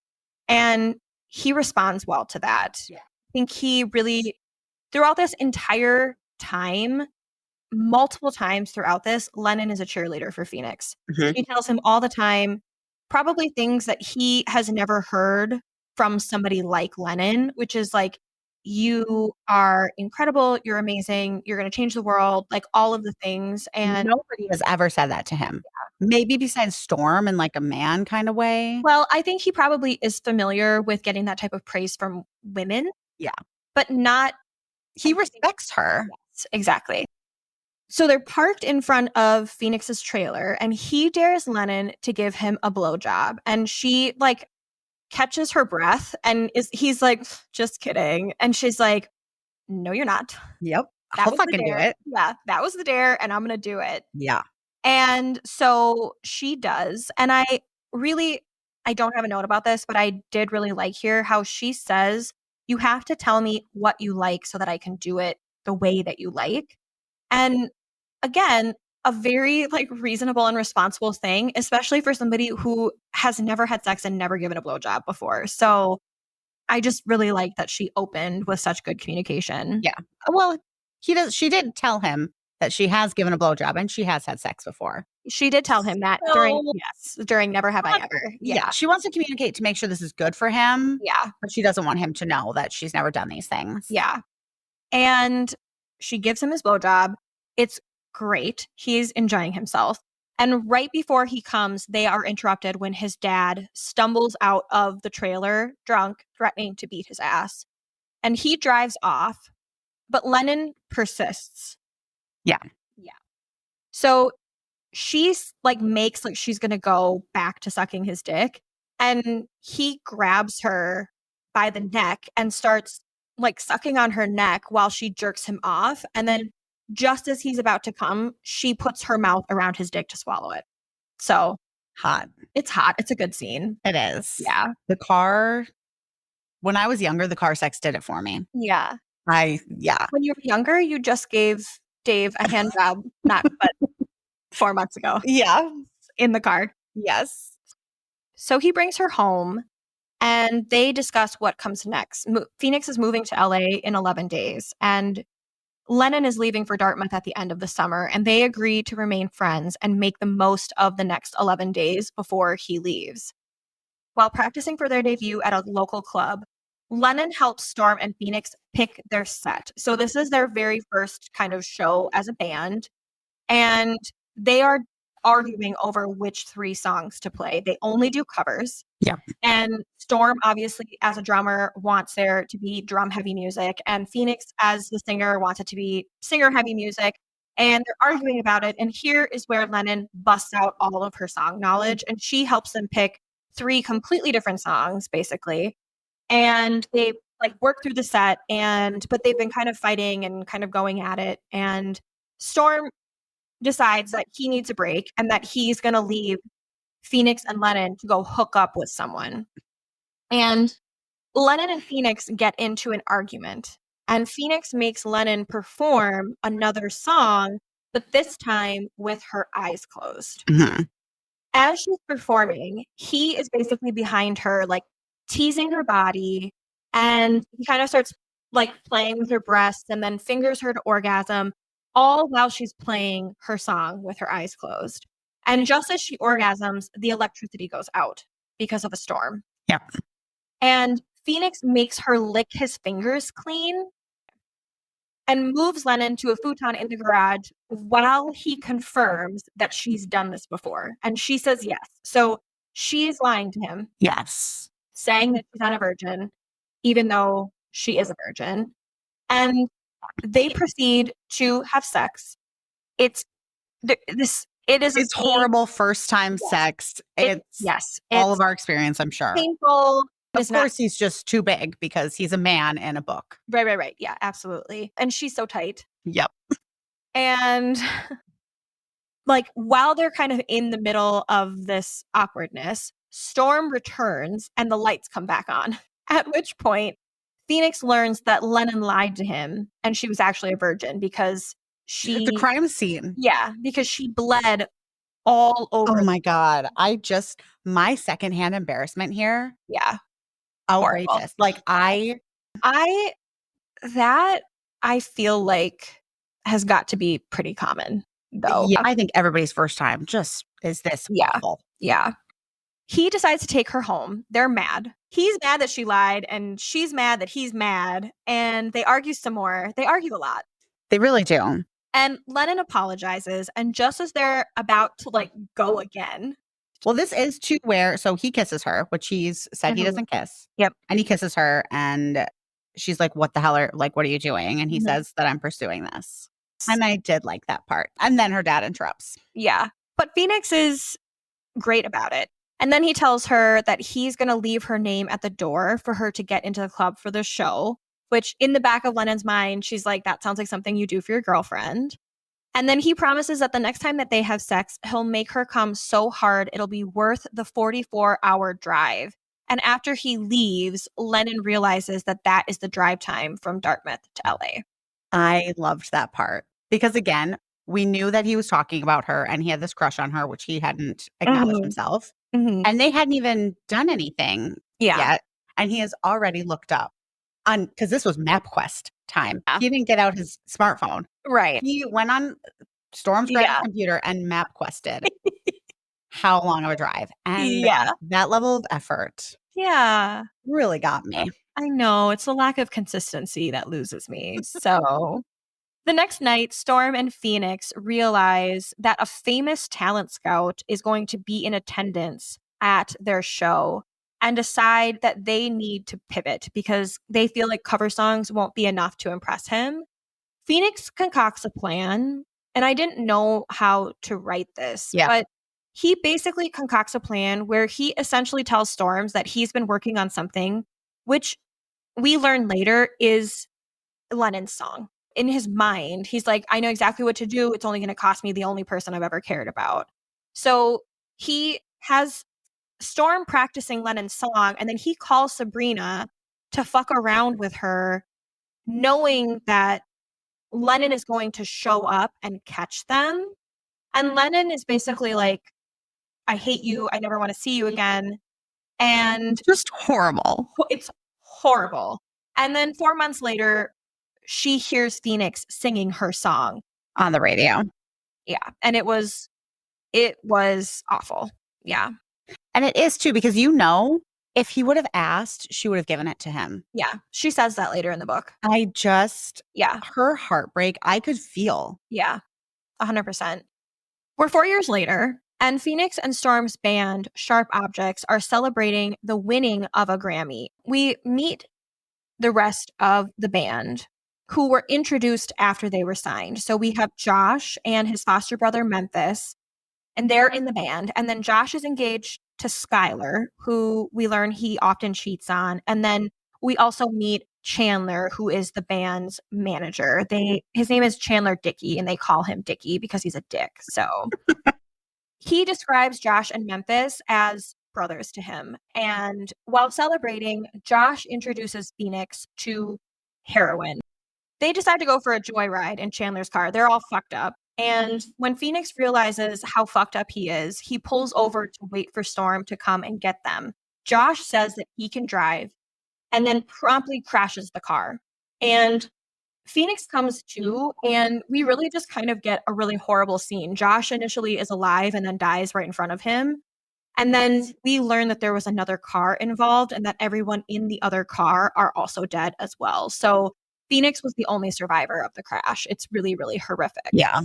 And he responds well to that. Yeah. I think he really, throughout this entire time, multiple times throughout this, Lennon is a cheerleader for Phoenix. Mhm. She tells him all the time, probably things that he has never heard from somebody like Lennon, which is like, you are incredible, you're amazing, you're going to change the world, like all of the things. And Nobody has ever said that to him. Maybe besides Storm in like a man kind of way. well, I think he probably is familiar with getting that type of praise from women, Yeah. but not He respects her. yes, exactly. So they're parked in front of Phoenix's trailer and he dares Lennon to give him a blowjob. And she like catches her breath and he's like, just kidding. And she's like, no, you're not. Yep. That I'll was the fucking do dare. it. Yeah, that was the dare and I'm going to do it. Yeah. And so she does. And I don't have a note about this, but I did really like here how she says, you have to tell me what you like so that I can do it the way that you like. And again, a very like reasonable and responsible thing, especially for somebody who has never had sex and never given a blowjob before. So I just really like that she opened with such good communication. Yeah. Well, she did tell him that she has given a blowjob and she has had sex before. She did tell him that So, during Never Have I Ever. yeah. She wants to communicate to make sure this is good for him. Yeah. But she doesn't want him to know that she's never done these things. Yeah. And she gives him his blowjob. It's great. He's enjoying himself. And right before he comes, they are interrupted when his dad stumbles out of the trailer, drunk, threatening to beat his ass. And he drives off, but Lennon persists. Yeah. Yeah. So she's like makes like she's gonna go back to sucking his dick. And he grabs her by the neck and starts like sucking on her neck while she jerks him off. And then just as he's about to come, she puts her mouth around his dick to swallow it. So Hot. it's hot. It's a good scene. It is. Yeah. The car, when I was younger, the car sex did it for me. Yeah. Yeah. When you were younger, you just gave Dave a hand job, not but 4 months ago Yeah. in the car. Yes. So he brings her home and they discuss what comes next. Phoenix is moving to LA in 11 days and Lennon is leaving for Dartmouth at the end of the summer and they agree to remain friends and make the most of the next 11 days before he leaves. While practicing for their debut at a local club, Lennon helps Storm and Phoenix pick their set. So this is their very first kind of show as a band. And they are arguing over which 3 songs to play. They only do covers. Yeah. And Storm, obviously, as a drummer, wants there to be drum heavy music. And Phoenix, as the singer, wants it to be singer heavy music. And they're arguing about it. And here is where Lennon busts out all of her song knowledge. And she helps them pick 3 completely different songs, basically. And they like work through the set but they've been kind of fighting and kind of going at it. And Storm decides that he needs a break and that he's going to leave Phoenix and Lennon to go hook up with someone. And Lennon and Phoenix get into an argument. And Phoenix makes Lennon perform another song, but this time with her eyes closed. Mhm. as she's performing, he is basically behind her, like teasing her body, and he kind of starts like playing with her breasts and then fingers her to orgasm, all while she's playing her song with her eyes closed. And just as she orgasms, the electricity goes out because of a storm. Yeah. And Phoenix makes her lick his fingers clean and moves Lennon to a futon in the garage while he confirms that she's done this before. And she says yes. So she's lying to him, Yes. saying that she's not a virgin, even though she is a virgin. And they proceed to have sex. It's it is It's horrible first time Yes. sex. It's all of our experience, I'm sure. painful. Of It's not course, he's just too big because he's a man in a book. right. Yeah, absolutely. And she's so tight. Yep. And like while they're kind of in the middle of this awkwardness, Storm returns and the lights come back on. At which point, Phoenix learns that Lennon lied to him and she was actually a virgin because At the crime scene. because she bled all over. Oh my God. My secondhand embarrassment here. Yeah. Outrageous. Horrible. Like I feel like has got to be pretty common though. Yeah, I think everybody's first time just is this awful. Yeah. He decides to take her home. They're mad. He's mad that she lied, and she's mad that he's mad. And they argue some more. They argue a lot. They really do. And Lennon apologizes. And just as they're about to like go again. Well, this is to where, so he kisses her, which he's said he doesn't kiss. Yep. And he kisses her and she's like, what the hell what are you doing? And he says that I'm pursuing this. And I did like that part. And then her dad interrupts. Yeah. But Phoenix is great about it. And then he tells her that he's going to leave her name at the door for her to get into the club for the show, which in the back of Lennon's mind, she's like, that sounds like something you do for your girlfriend. And then he promises that the next time that they have sex, he'll make her come so hard it'll be worth the 44-hour drive. And after he leaves, Lennon realizes that that is the drive time from Dartmouth to LA. I loved that part because, again, we knew that he was talking about her and he had this crush on her, which he hadn't acknowledged himself. And they hadn't even done anything yet. And he has already looked up because this was MapQuest time. He didn't get out his smartphone. Right. He went on Storm's computer and MapQuested how long of a drive. And that level of effort really got me. I know. It's the lack of consistency that loses me. So the next night, Storm and Phoenix realize that a famous talent scout is going to be in attendance at their show and decide that they need to pivot because they feel like cover songs won't be enough to impress him. Phoenix concocts a plan, and I didn't know how to write this, but he basically concocts a plan where he essentially tells Storms that he's been working on something, which we learn later is Lennon's song. In his mind, he's like, I know exactly what to do. It's only going to cost me the only person I've ever cared about. So he has Storm practicing Lennon's song, and then he calls Sabrina to fuck around with her, knowing that Lennon is going to show up and catch them. And Lennon is basically like, I hate you. I never want to see you again. And just horrible. It's horrible. And then 4 months later, she hears Phoenix singing her song on the radio. Yeah. And it was awful. Yeah. And it is too, because if he would have asked, she would have given it to him. Yeah. She says that later in the book. Her heartbreak, I could feel. Yeah. 100%. We're 4 years later, and Phoenix and Storm's band, Sharp Objects, are celebrating the winning of a Grammy. We meet the rest of the band who were introduced after they were signed. So we have Josh and his foster brother, Memphis, and they're in the band. And then Josh is engaged to Skylar, who we learn he often cheats on. And then we also meet Chandler, who is the band's manager. His name is Chandler Dickey, and they call him Dickey because he's a dick. So he describes Josh and Memphis as brothers to him. And while celebrating, Josh introduces Phoenix to heroin. They decide to go for a joyride in Chandler's car. They're all fucked up. And when Phoenix realizes how fucked up he is, he pulls over to wait for Storm to come and get them. Josh says that he can drive and then promptly crashes the car. And Phoenix comes to, and we really just kind of get a really horrible scene. Josh initially is alive and then dies right in front of him. And then we learn that there was another car involved and that everyone in the other car are also dead as well. So Phoenix was the only survivor of the crash. It's really, really horrific. Yeah.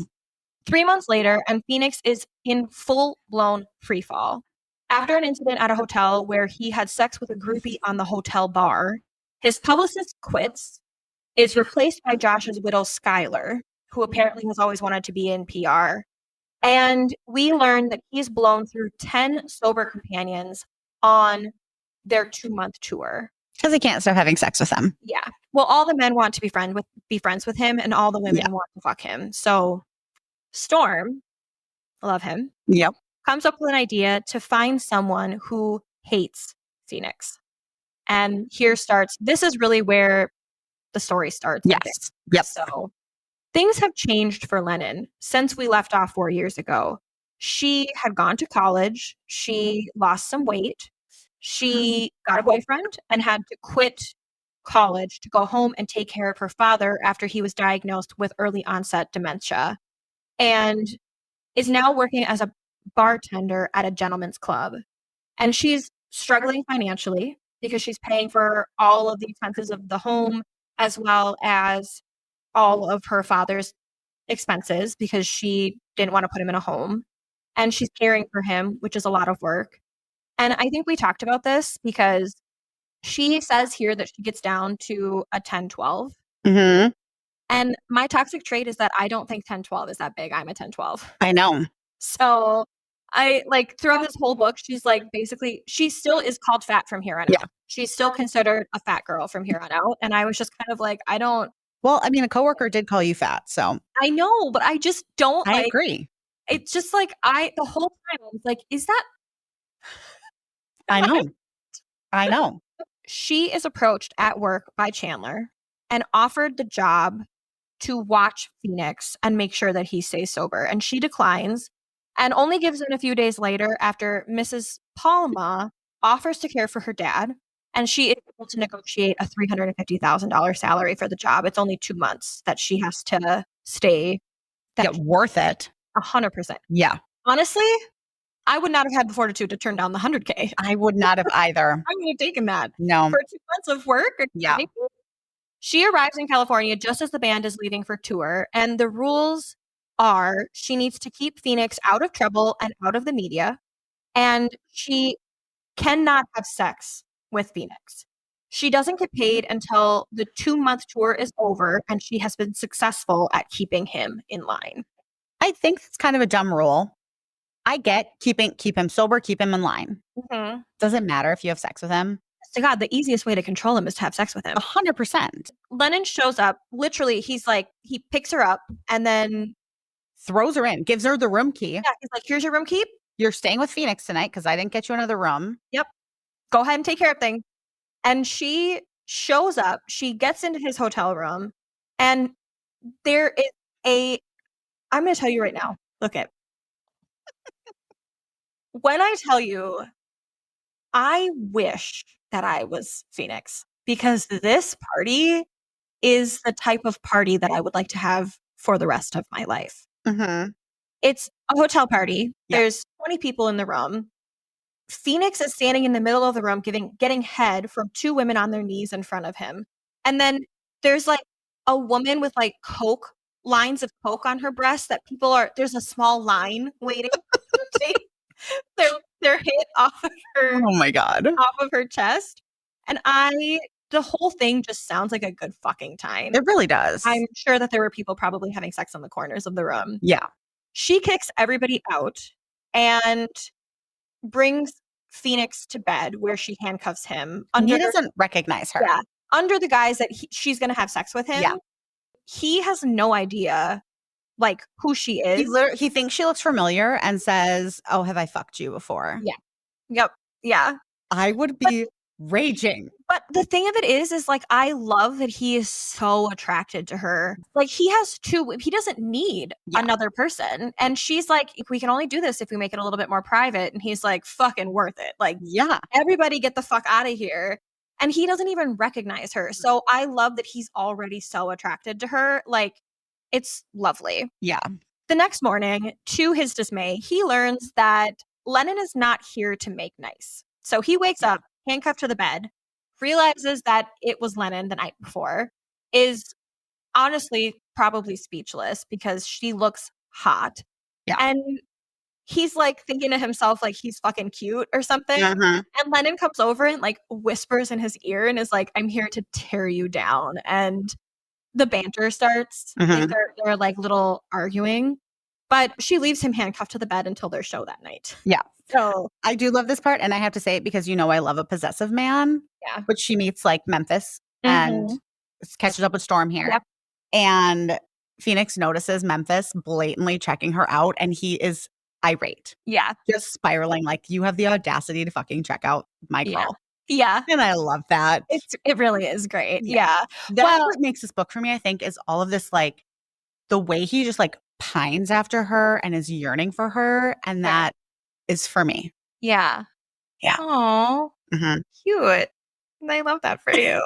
3 months later, and Phoenix is in full-blown free fall. After an incident at a hotel where he had sex with a groupie on the hotel bar, his publicist quits, is replaced by Josh's widow, Skylar, who apparently has always wanted to be in PR. And we learn that he's blown through 10 sober companions on their 2-month tour. Because he can't stop having sex with them. Yeah. Well, all the men want to be friends with him, and all the women want to fuck him. So Storm, love him, Yep. comes up with an idea to find someone who hates Phoenix. And this is really where the story starts. Yes. Yep. So things have changed for Lennon since we left off 4 years ago. She had gone to college. She lost some weight. She got a boyfriend and had to quit college to go home and take care of her father after he was diagnosed with early onset dementia, and is now working as a bartender at a gentleman's club. And she's struggling financially because she's paying for all of the expenses of the home as well as all of her father's expenses because she didn't want to put him in a home. And she's caring for him, which is a lot of work. And I think we talked about this because she says here that she gets down to a 10-12. Mm-hmm. And my toxic trait is that I don't think 10-12 is that big. I'm a 10-12. I know. So I throughout this whole book, she's basically, she still is called fat from here on out. She's still considered a fat girl from here on out. And I was just kind of I don't. Well, I mean, a coworker did call you fat, so. I know, but I just don't. I agree. It's just the whole time I was is that? I know. I know. She is approached at work by Chandler and offered the job to watch Phoenix and make sure that he stays sober. And she declines and only gives in a few days later after Mrs. Palma offers to care for her dad. And she is able to negotiate a $350,000 salary for the job. It's only 2 months that she has to stay. That's worth it. 100%. Yeah. Honestly, I would not have had the fortitude to turn down the 100K. I would not have either. I would have taken that. No. For 2 months of work. Yeah. She arrives in California just as the band is leaving for tour. And the rules are she needs to keep Phoenix out of trouble and out of the media. And she cannot have sex with Phoenix. She doesn't get paid until the 2-month tour is over and she has been successful at keeping him in line. I think it's kind of a dumb rule. I get keep him sober, keep him in line. Mm-hmm. Doesn't matter if you have sex with him. To God, the easiest way to control him is to have sex with him. 100%. Lennon shows up. Literally, he's he picks her up and then throws her in, gives her the room key. Yeah, he's here's your room key. You're staying with Phoenix tonight because I didn't get you another room. Yep. Go ahead and take care of things. And she shows up. She gets into his hotel room. And there is I'm going to tell you right now. Look it. When I tell you, I wish that I was Phoenix because this party is the type of party that I would like to have for the rest of my life. Mm-hmm. It's a hotel party. Yeah. There's 20 people in the room. Phoenix is standing in the middle of the room getting head from 2 women on their knees in front of him. And then there's a woman with Coke, lines of Coke on her breast that there's a small line waiting to take their hit off of her. Oh my God. Off of her chest. And the whole thing just sounds like a good fucking time. It really does. I'm sure that there were people probably having sex on the corners of the room. Yeah. She kicks everybody out and brings Phoenix to bed where she handcuffs him. He doesn't recognize her. Yeah. Under the guise that she's going to have sex with him. Yeah. He has no idea who she is. He thinks she looks familiar and says, "Oh, have I fucked you before?" Yeah. Yep. Yeah. I would be raging. But the thing of it is like, I love that he is so attracted to her. Like, he doesn't need Yeah. another person. And she's like, we can only do this if we make it a little bit more private. And he's like, fucking worth it. Like, Yeah. everybody get the fuck out of here. And he doesn't even recognize her. So I love that he's already so attracted to her. Like, it's lovely. Yeah. The next morning, to his dismay, he learns that Lennon is not here to make nice. So he wakes up, handcuffed to the bed, realizes that it was Lennon the night before, is honestly probably speechless because she looks hot. Yeah. And he's like thinking to himself, like, he's fucking cute or something. Uh-huh. And Lennon comes over and like whispers in his ear and is like, I'm here to tear you down. And the banter starts. Mhm. They're like little arguing, but she leaves him handcuffed to the bed until their show that night. Yeah. So I do love this part, and I have to say it because I love a possessive man. yeah. But she meets like Memphis and Mhm. catches up with Storm here. Yep. And Phoenix notices Memphis blatantly checking her out, and he is irate, Yeah. just spiraling like, you have the audacity to fucking check out my Yeah. girl. Yeah. And I love that. It really is great. Yeah. Yeah. That's what makes this book for me, I think, is all of this, like, the way he just like pines after her and is yearning for her. And that is for me. Yeah. Yeah. Oh, Mhm. cute. I love that for you.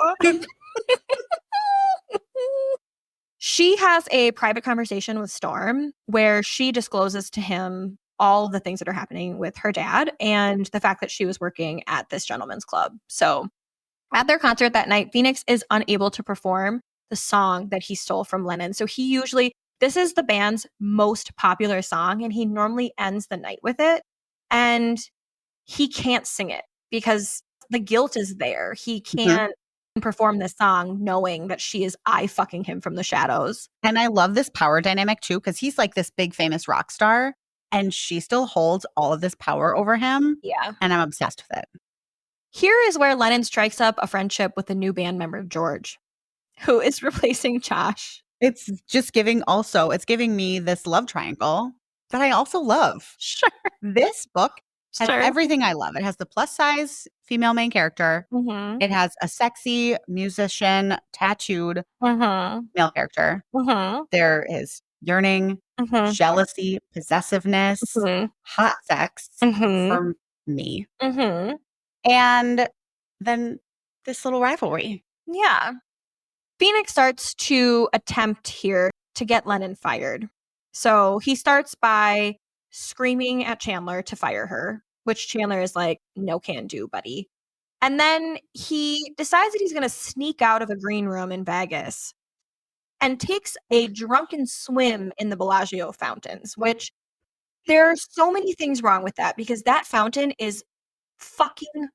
She has a private conversation with Storm where she discloses to him all the things that are happening with her dad and the fact that she was working at this gentleman's club. So at their concert that night, Phoenix is unable to perform the song that he stole from Lennon. So this is the band's most popular song, and he normally ends the night with it. And he can't sing it because the guilt is there. He can't perform this song knowing that she is fucking him from the shadows. And I love this power dynamic too, because he's like this big famous rock star and she still holds all of this power over him. Yeah. And I'm obsessed with it. Here is where Lennon strikes up a friendship with a new band member, George, who is replacing Josh. It's giving me this love triangle that I also love. Sure. This book has Sure. everything I love. It has the plus size female main character. Mm-hmm. It has a sexy musician, tattooed Mm-hmm. male character. Mm-hmm. There is yearning, Mm-hmm. jealousy, possessiveness, Mm-hmm. hot sex Mm-hmm. for me. Mm-hmm. And then this little rivalry. Yeah. Phoenix starts to attempt here to get Lennon fired. So he starts by screaming at Chandler to fire her, which Chandler is like, no can do, buddy. And then he decides that he's going to sneak out of a green room in Vegas and takes a drunken swim in the Bellagio fountains, which there are so many things wrong with that because that fountain is fucking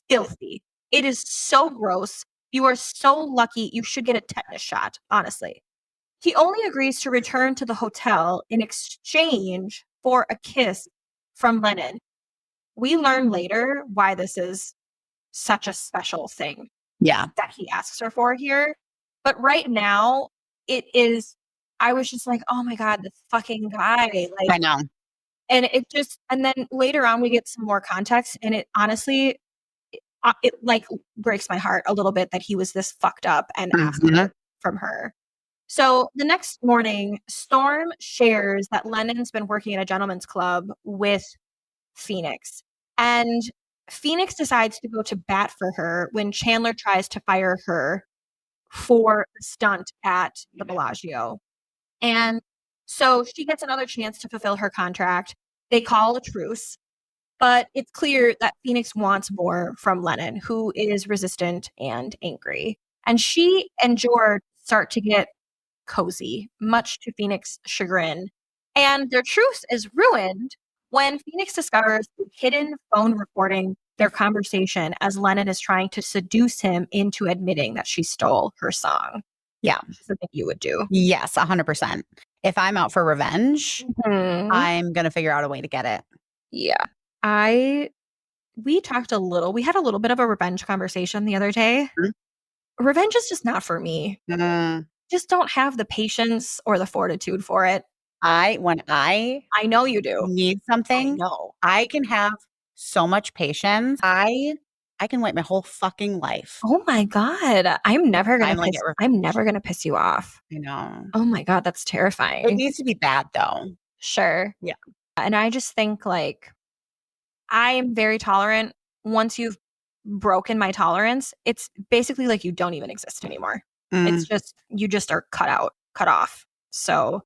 filthy. It is so gross. You are so lucky. You should get a tetanus shot, honestly. He only agrees to return to the hotel in exchange for a kiss from Lennon. We learn later why this is such a special thing Yeah. that he asks her for here. But right now, I was just like, oh my God, this fucking guy. Like, I know. And then later on, we get some more context. And it honestly, it like breaks my heart a little bit that he was this fucked up and asked it from her. So the next morning, Storm shares that Lennon's been working at a gentleman's club with Phoenix. And Phoenix decides to go to bat for her when Chandler tries to fire her for a stunt at the Bellagio. And so she gets another chance to fulfill her contract. They call a truce. But it's clear that Phoenix wants more from Lennon, who is resistant and angry. And she and George start to get cozy, much to Phoenix's chagrin. And their truce is ruined when Phoenix discovers the hidden phone recording their conversation as Lennon is trying to seduce him into admitting that she stole her song. Yeah. Something you would do. Yes, 100%. If I'm out for revenge, I'm going to figure out a way to get it. Yeah. We had a little bit of a revenge conversation the other day. Mm-hmm. Revenge is just not for me. Just don't have the patience or the fortitude for it. When I know you do. need something, I know. I can have so much patience. I I can wait my whole fucking life. Oh my God. I'm never gonna Finally piss get I'm revenge. never gonna piss you off. I know. Oh my God, that's It terrifying. needs to be bad though. Sure. Yeah. And I just think like I am very tolerant. Once you've broken my tolerance, it's basically like you don't even exist anymore. It's Mm, just you just are cut off. So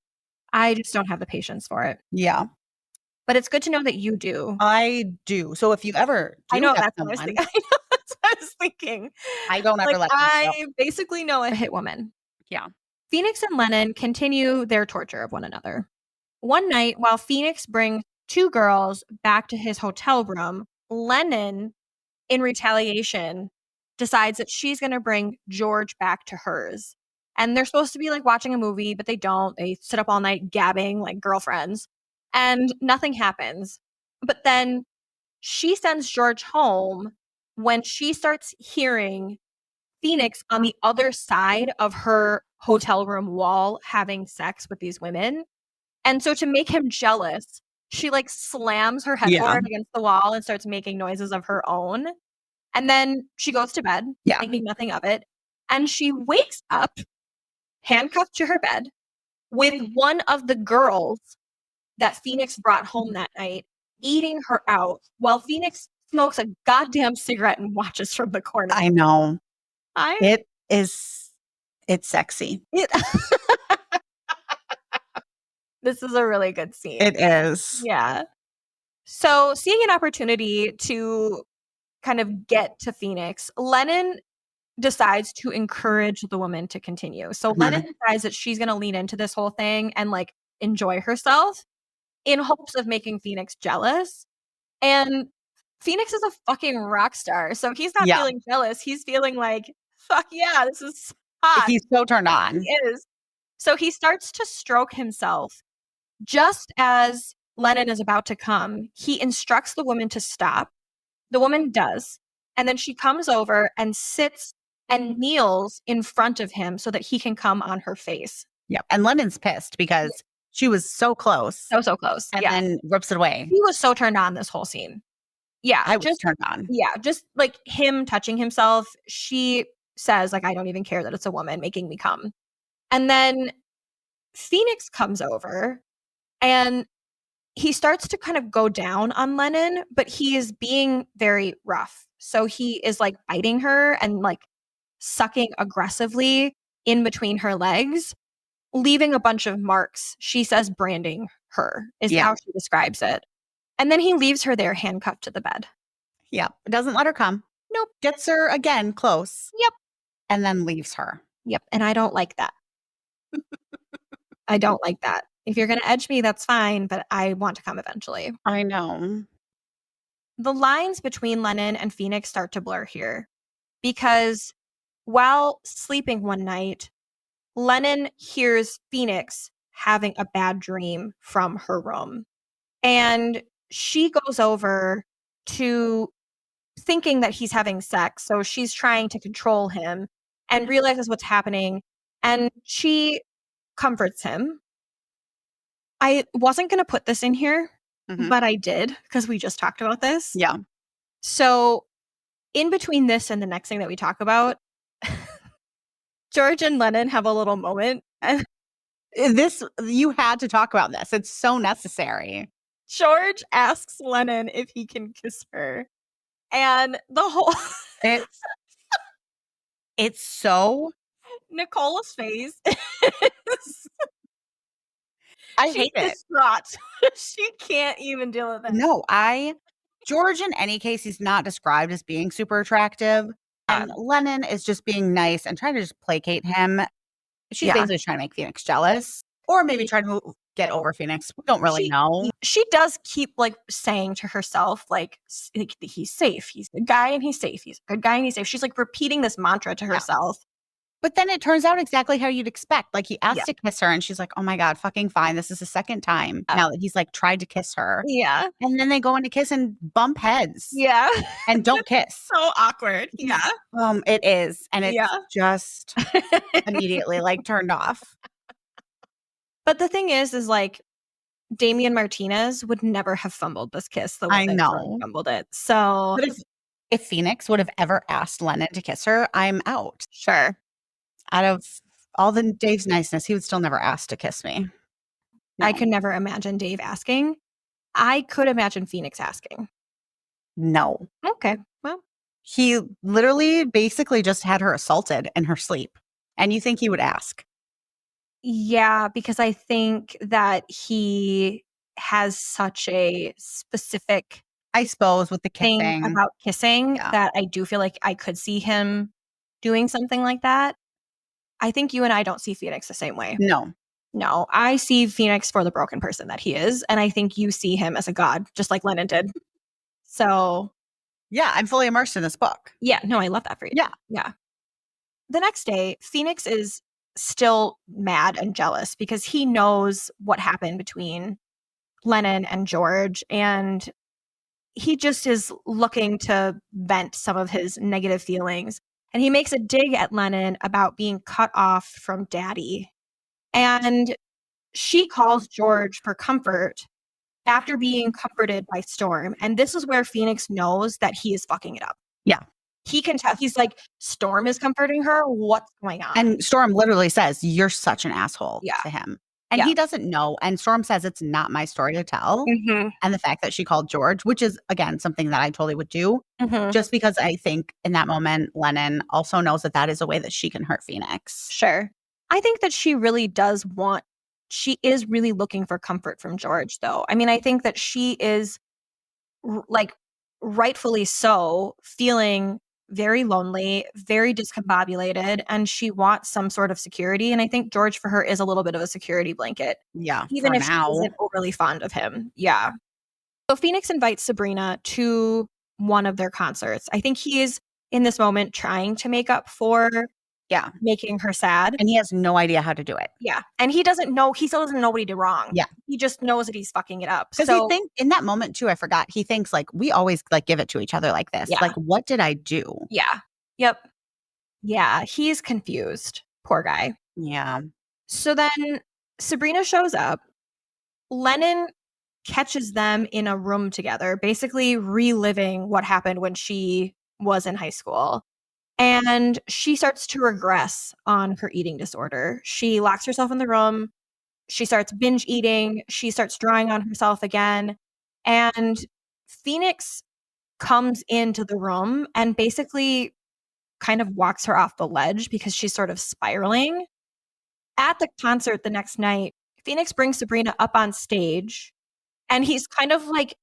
I just don't have the patience for it. yeah, But it's good to know that you do. I do. So if you ever I do know have that's what I was someone, thinking. I know that's what I was thinking. I don't ever Like let them go. I basically know a hit woman. Yeah. Phoenix and Lennon continue their torture of one another. One night, while Phoenix brings two girls back to his hotel room, Lennon, in retaliation, decides that she's going to bring George back to hers. And they're supposed to be like watching a movie, but they don't. They sit up all night gabbing like girlfriends, and nothing happens. But then she sends George home when she starts hearing Phoenix on the other side of her hotel room wall having sex with these women. And so to make him jealous, she like slams her Yeah. headboard against the wall and starts making noises of her own. And then she goes to bed, Yeah. thinking nothing of it. And she wakes up handcuffed to her bed with one of the girls that Phoenix brought home that night eating her out while Phoenix smokes a goddamn cigarette and watches from the corner. I know. I It is, it's sexy. it, this is a really good scene. It is. Yeah. So, seeing an opportunity to kind of get to Phoenix, Lennon decides to encourage the woman to continue. So, Lennon decides that she's going to lean into this whole thing and like enjoy herself in hopes of making Phoenix jealous. And Phoenix is a fucking rock star. So, he's not Yeah. feeling jealous. He's feeling like, fuck yeah, this is hot. He's so turned on. He is. So, he starts to stroke himself. Just as Lennon is about to come, he instructs the woman to stop. The woman does. And then she comes over and sits and kneels in front of him so that he can come on her face. Yep. And Lennon's pissed because she was so close So close. and Yeah. then rips it away. He was so turned on this whole scene. Yeah. I was turned on. Yeah. Just like him touching himself. She says, like, I don't even care that it's a woman making me come. And then Phoenix comes over and he starts to kind of go down on Lennon, but he is being very rough. So he is like biting her and like sucking aggressively in between her legs, leaving a bunch of marks. She says branding her is how she describes it. And then he leaves her there handcuffed to the bed. Yep. Doesn't let her come. Nope. Gets her again close. Yep. And then leaves her. Yep. And I don't like that. I don't like that. If you're going to edge me, that's fine, but I want to come eventually. I know. The lines between Lennon and Phoenix start to blur here because while sleeping one night, Lennon hears Phoenix having a bad dream from her room. And she goes over to thinking that he's having sex. So she's trying to control him and realizes what's happening. And she comforts him. I wasn't going to put this in here, but I did because we just talked about this. Yeah. So in between this and the next thing that we talk about, George and Lennon have a little moment. And You had to talk about this. It's so necessary. George asks Lennon if he can kiss her. And the whole it's so Nicole's face I hate it. Distraught. She can't even deal with it. No, George in any case, he's not described as being super attractive. And Lennon is just being nice and trying to just placate him. She's basically trying to make Phoenix jealous. Or maybe trying to get over Phoenix. We don't really know. She does keep like saying to herself, like, he's safe. He's a good guy and he's safe. He's a good guy and he's safe. She's like repeating this mantra to herself. But then it turns out exactly how you'd expect. Like he asked to kiss her and she's like, oh my God, fucking fine. This is the second time now that he's like tried to kiss her. Yeah. And then they go in to kiss and bump heads. Yeah. And don't kiss. So awkward. Yeah. It is. And it's just immediately like turned off. But the thing is like Damian Martinez would never have fumbled this kiss the way that George fumbled it. So but if if Phoenix would have ever asked Lennon to kiss her, I'm out. Sure. Out of all the Dave's niceness, he would still never ask to kiss me. I No. could never imagine Dave asking. I could imagine Phoenix asking. No. Okay. Well, He literally basically just had her assaulted in her sleep. And you think he would ask? yeah, because I think that he has such a specific I suppose with the thing kissing. about kissing Yeah. that I do feel like I could see him doing something like that. I think you and I don't see Phoenix the same way. No. No, I see Phoenix for the broken person that he is, and I think you see him as a god, just like Lennon did. So, Yeah, I'm fully immersed in this book. yeah, no, I love that for you. Yeah. Yeah. The next day, Phoenix is still mad and jealous because he knows what happened between Lennon and George, and he just is looking to vent some of his negative feelings. And he makes a dig at Lennon about being cut off from daddy. And she calls George for comfort after being comforted by Storm. And this is where Phoenix knows that he is fucking it up. Yeah. He can tell. He's like, Storm is comforting her. What's going on? And Storm literally says, "You're such an asshole," Yeah. to him. And Yeah. he doesn't know. And Storm says it's not my story to tell. Mhm. And the fact that she called George, which is, again, something that I totally would do, Mhm. just because I think in that moment, Lennon also knows that that is a way that she can hurt Phoenix. Sure. I think that she really does want, she is really looking for comfort from George, though. I mean, I think that she is like rightfully so feeling very lonely, very discombobulated, and she wants some sort of security. And I think George for her is a little bit of a security blanket, Yeah, even for if she now. isn't overly fond of him. Yeah. So Phoenix invites Sabrina to one of their concerts. I think he is in this moment trying to make up for Yeah. making her sad. And he has no idea how to do it. Yeah. And he doesn't know, he still doesn't know what he did wrong. Yeah. He just knows that he's fucking it up. Because So he thinks in that moment too, I forgot, he thinks like, we always like give it to each other like this. Yeah. Like, what did I do? yeah. Yep. Yeah. He's confused. Poor guy. Yeah. So then Sabrina shows up. Lennon catches them in a room together, basically reliving what happened when she was in high school. And she starts to regress on her eating disorder. She locks herself in the room. She starts binge eating. She starts drawing on herself again. And Phoenix comes into the room and basically kind of walks her off the ledge because she's sort of spiraling. At the concert the next night, Phoenix brings Sabrina up on stage and he's kind of like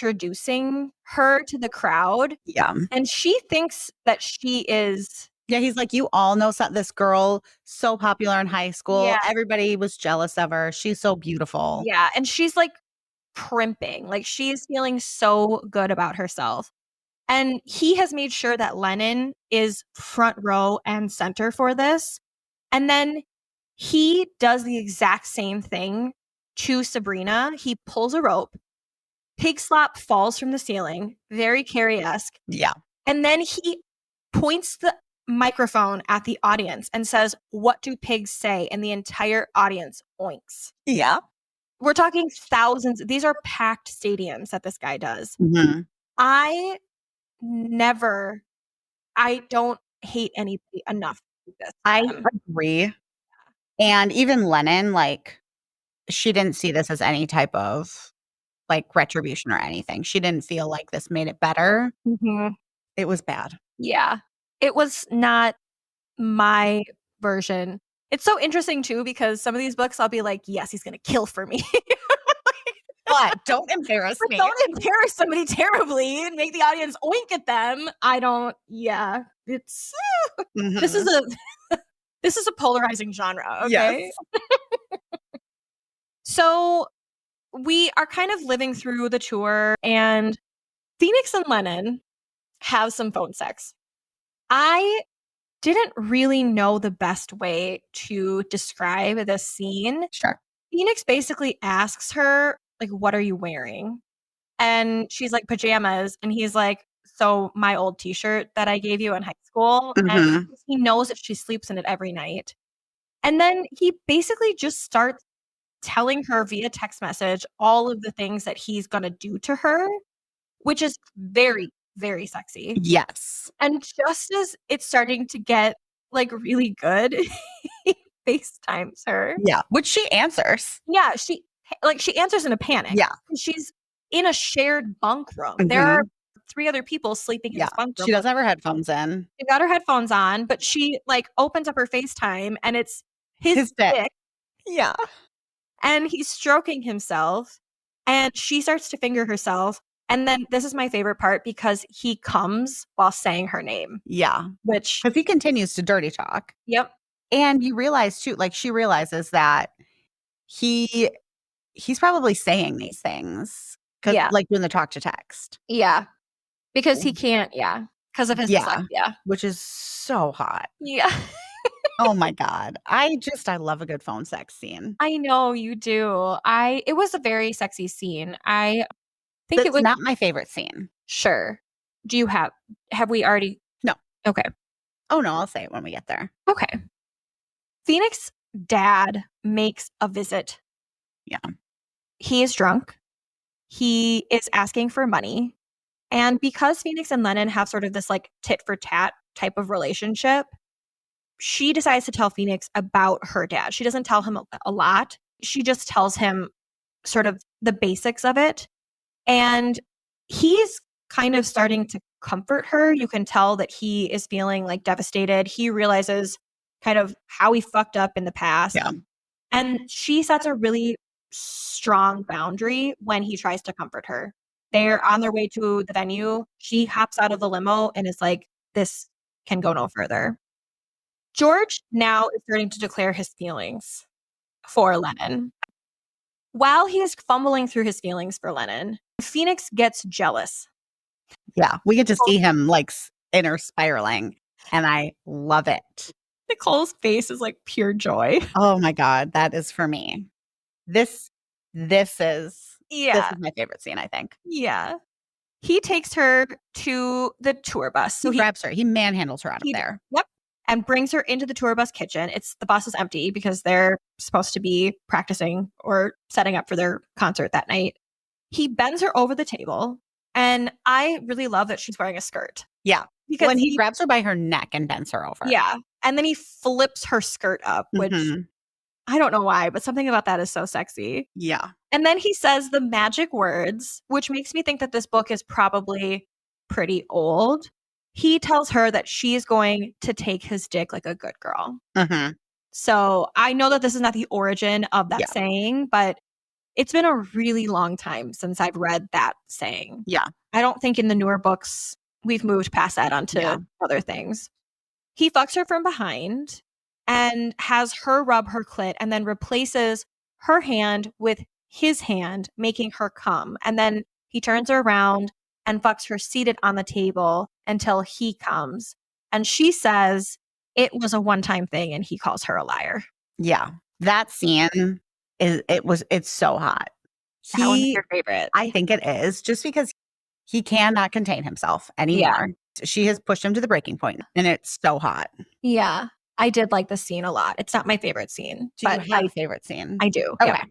introducing her to the crowd. Yeah. And she thinks that she is. Yeah, he's like, you all know this girl, so popular in high school. Yeah. Everybody was jealous of her. She's so beautiful. Yeah. And she's like primping. Like she's feeling so good about herself. And he has made sure that Lennon is front row and center for this. And then he does the exact same thing to Sabrina. He pulls a rope. Pig slop falls from the ceiling, very Carrie-esque. Yeah. And then he points the microphone at the audience and says, "What do pigs say?" And the entire audience oinks. Yeah. We're talking thousands. These are packed stadiums that this guy does. Mm-hmm. I don't hate anybody enough to do this. I agree. And even Lennon, like, she didn't see this as any type of like retribution or anything. She didn't feel like this made it better. Mhm. It was bad. Yeah. It was not my version. It's so interesting too because some of these books I'll be like, yes, he's gonna kill for me. But don't embarrass But me. don't embarrass somebody terribly and make the audience oink at them. I don't. Yeah, it's this is a this is a polarizing genre. Okay. Yes. So we are kind of living through the tour, and Phoenix and Lennon have some phone sex. I didn't really know the best way to describe this scene. Sure. Phoenix basically asks her, like, what are you wearing? And she's like, pajamas. And he's like, so my old t-shirt that I gave you in high school. And Mhm. he knows that she sleeps in it every night. And then he basically just starts telling her via text message all of the things that he's going to do to her, which is very, very sexy. Yes. And just as it's starting to get, like, really good, he FaceTimes her. Yeah. Which she answers. Yeah, she answers in a panic. Yeah. She's in a shared bunk room. There are Mhm. 3 other people sleeping in Yeah. this bunk room. She doesn't have her headphones in. She got her headphones on, but she, like, opens up her FaceTime, and it's his dick. dick, Yeah. and he's stroking himself, and she starts to finger herself, and then this is my favorite part because he comes while saying her name, Yeah. which Because he continues to dirty talk. Yep. And you realize too, like she realizes that he he's probably saying these things because Yeah. like doing the talk to text. Yeah. Because he can't, 'cause of his Yeah. dyslexia. Which is so hot. Yeah. Oh my God. I love a good phone sex scene. I know you do. It was a very sexy scene. I think it That's was not my favorite scene. Sure. Do you have we already No. Okay. Oh no, I'll say it when we get there. Okay. Phoenix's dad makes a visit. Yeah. He is drunk. He is asking for money. And because Phoenix and Lennon have sort of this like tit for tat type of relationship, she decides to tell Phoenix about her dad. She doesn't tell him a lot. She just tells him sort of the basics of it. And he's kind of starting to comfort her. You can tell that he is feeling like devastated. He realizes kind of how he fucked up in the past. Yeah. And she sets a really strong boundary when he tries to comfort her. They're on their way to the venue. She hops out of the limo and is like, this can go no further. George now is starting to declare his feelings for Lennon. While he is fumbling through his feelings for Lennon, Phoenix gets jealous. Yeah. We get to see him like inner spiraling and I love it. Nicole's face is like pure joy. Oh my God. That is for me. This is my favorite scene, I think. Yeah. He takes her to the tour bus. So he grabs her. He manhandles her out of there. Yep. And brings her into the tour bus kitchen. The bus is empty because they're supposed to be practicing or setting up for their concert that night. He bends her over the table. And I really love that she's wearing a skirt. Yeah. Because when he grabs her by her neck and bends her over. Yeah. And then he flips her skirt up, which I don't know why, but something about that is so sexy. Yeah. And then he says the magic words, which makes me think that this book is probably pretty old. He tells her that she is going to take his dick like a good girl. So I know that this is not the origin of that saying, but it's been a really long time since I've read that saying. Yeah. I don't think in the newer books we've moved past that onto other things. He fucks her from behind and has her rub her clit and then replaces her hand with his hand, making her come. And then he turns her around and fucks her seated on the table until he comes. And she says it was a one-time thing and he calls her a liar. Yeah. That scene it's so hot. That one's your favorite. I think it is just because he cannot contain himself anymore. Yeah. She has pushed him to the breaking point and it's so hot. Yeah. I did like the scene a lot. It's not my favorite scene. Do you have a favorite scene? I do. Okay. Yeah.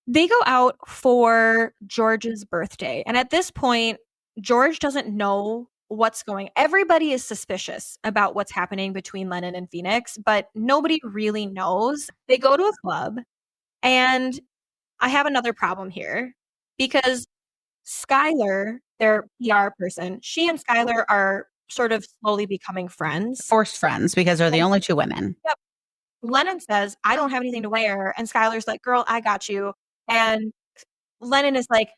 They go out for George's birthday. And at this point, George doesn't know what's going. Everybody is suspicious about what's happening between Lennon and Phoenix, but nobody really knows. They go to a club, and I have another problem here because Skylar, their PR person, she and Skylar are sort of slowly becoming friends. Forced friends because they're the only two women. Yep. Lennon says, I don't have anything to wear. And Skylar's like, girl, I got you. And Lennon is like,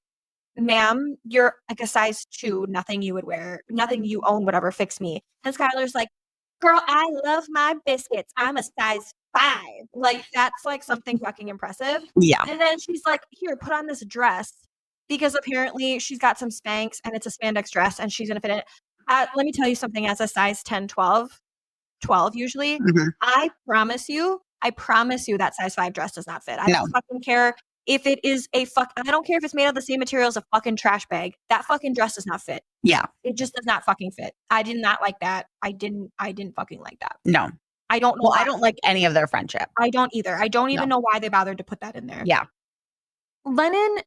ma'am, you're like a size 2, nothing you would wear, nothing you own would ever fix me. And Skylar's like, girl, I love my biscuits. I'm a size 5. Like, that's like something fucking impressive. Yeah. And then she's like, here, put on this dress. Because apparently she's got some Spanx and it's a spandex dress and she's going to fit in it. Let me tell you something, as a size 10, 12 usually, I promise you that size 5 dress does not fit. I don't fucking care if it is I don't care if it's made of the same material as a fucking trash bag. That fucking dress does not fit. Yeah. It just does not fucking fit. I did not like that. I didn't fucking like that. No. I don't know. Well, I don't like any of their friendship. I don't either. I don't even know why they bothered to put that in there. Yeah. Lennon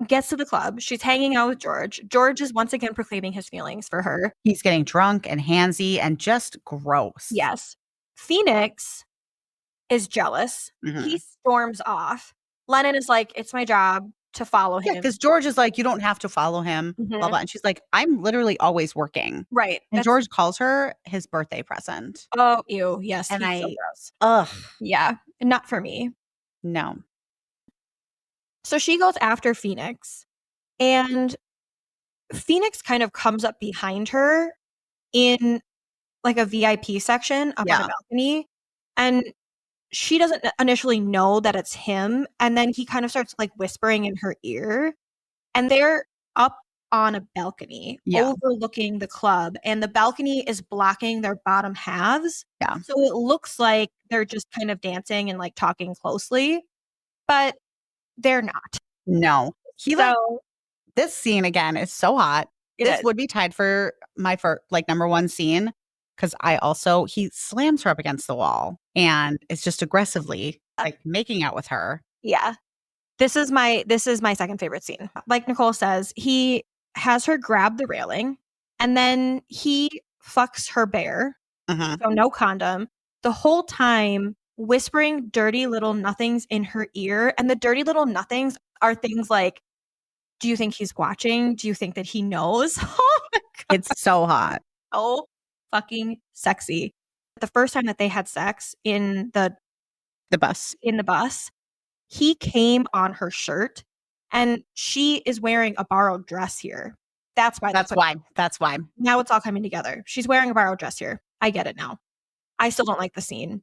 gets to the club. She's hanging out with George. George is once again proclaiming his feelings for her. He's getting drunk and handsy and just gross. Yes. Phoenix is jealous. He storms off. Lennon is like, it's my job to follow him. Yeah, because George is like, you don't have to follow him, blah, blah. And she's like, I'm literally always working. Right. And George calls her his birthday present. Oh, ew. Yes. And he's so gross. Ugh. Yeah. Not for me. No. So she goes after Phoenix, and Phoenix kind of comes up behind her in like a VIP section up on a balcony, and she doesn't initially know that it's him, and then he kind of starts like whispering in her ear, and they're up on a balcony overlooking the club, and the balcony is blocking their bottom halves. Yeah. So it looks like they're just kind of dancing and like talking closely, but they're not. No. This scene again is so hot. This would be tied for my number one scene, because he slams her up against the wall and is just aggressively like making out with her. Yeah. This is my second favorite scene. Like Nicole says, he has her grab the railing, and then he fucks her bare. So no condom. The whole time whispering dirty little nothings in her ear. And the dirty little nothings are things like, do you think he's watching? Do you think that he knows? Oh my God. It's so hot. So fucking sexy. The first time that they had sex in the bus, he came on her shirt, and she is wearing a borrowed dress here. That's why. That's why. Now it's all coming together. She's wearing a borrowed dress here. I get it now. I still don't like the scene.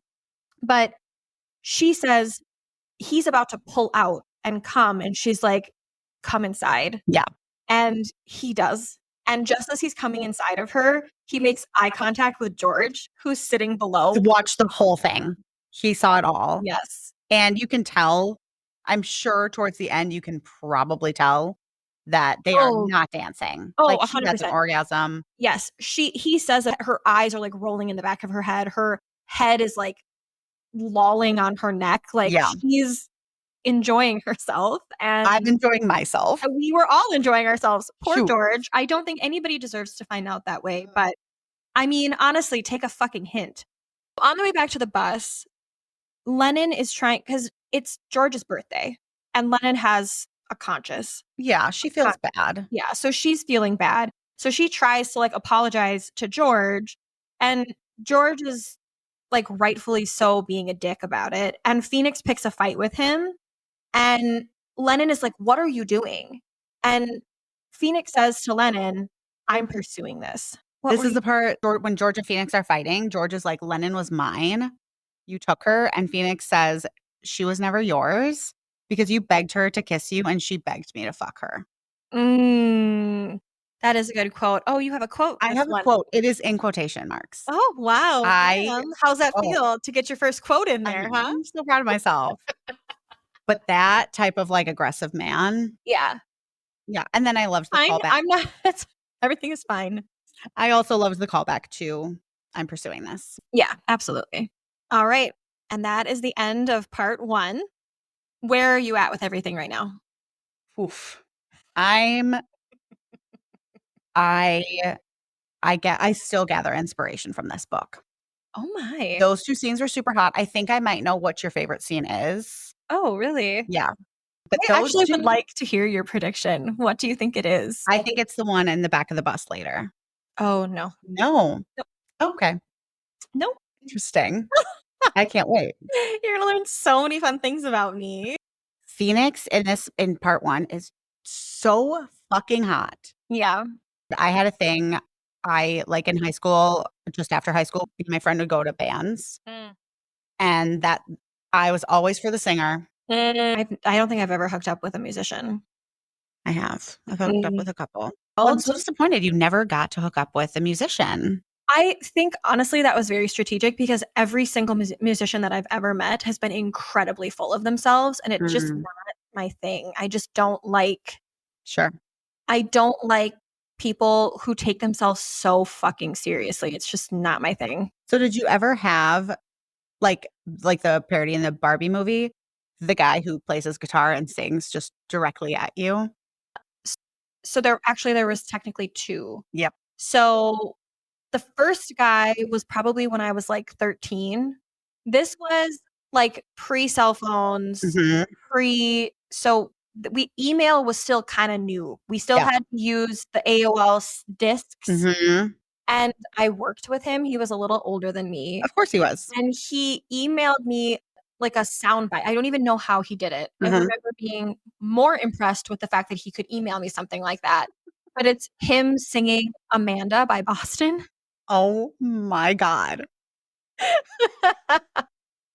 But she says he's about to pull out and come, and she's like, come inside. Yeah. And he does. And just as he's coming inside of her, he makes eye contact with George, who's sitting below. Watch the whole thing. He saw it all. Yes. And you can tell, I'm sure towards the end, you can probably tell that they are not dancing. Oh, like 100%. She has an orgasm. Yes. He says that her eyes are like rolling in the back of her head. Her head is like lolling on her neck. Like she's enjoying herself. And I'm enjoying myself. We were all enjoying ourselves. Poor George. I don't think anybody deserves to find out that way. But I mean, honestly, take a fucking hint. On the way back to the bus, Lennon is trying, because it's George's birthday, and Lennon has a conscience. Yeah, she feels bad. Yeah, so she's feeling bad. So she tries to like apologize to George, and George is like rightfully so being a dick about it. And Phoenix picks a fight with him, and Lennon is like, what are you doing? And Phoenix says to Lennon, I'm pursuing this. This is the part when George and Phoenix are fighting. George is like, Lennon was mine. You took her. And Phoenix says, she was never yours because you begged her to kiss you and she begged me to fuck her. That is a good quote. Oh, you have a quote. I have a quote. It is in quotation marks. Oh, wow. How's that feel to get your first quote in there, huh? I'm so proud of myself. But that type of like aggressive man. Yeah. Yeah. And then I loved the callback. I'm not, everything is fine. I also loved the callback to I'm pursuing this. Yeah, absolutely. All right. And that is the end of part 1. Where are you at with everything right now? Oof. I still gather inspiration from this book. Oh my. Those 2 scenes were super hot. I think I might know what your favorite scene is. Oh, really? Yeah. But I actually would like to hear your prediction. What do you think it is? I think it's the one in the back of the bus later. Oh, no. No. Nope. Okay. Nope. Interesting. I can't wait. You're going to learn so many fun things about me. Phoenix in part 1 is so fucking hot. Yeah. I had a thing. I like in high school, just after high school, my friend would go to bands. And that I was always for the singer. I don't think I've ever hooked up with a musician. I have. I've hooked up with a couple. Oh, I'm so disappointed you never got to hook up with a musician. I think, honestly, that was very strategic because every single musician that I've ever met has been incredibly full of themselves, and it's just not my thing. I just don't like... Sure. I don't like people who take themselves so fucking seriously. It's just not my thing. So did you ever have, like the parody in the Barbie movie, the guy who plays his guitar and sings just directly at you? So there was technically 2. Yep. So the first guy was probably when I was like 13. This was like pre-cell phones, Mhm. email was still kind of new. We still Yeah. had to use the AOL discs. Mhm. And I worked with him. He was a little older than me. Of course he was. And he emailed me like a soundbite. I don't even know how he did it. I Mhm. remember being more impressed with the fact that he could email me something like that. But it's him singing Amanda by Boston. Oh my God.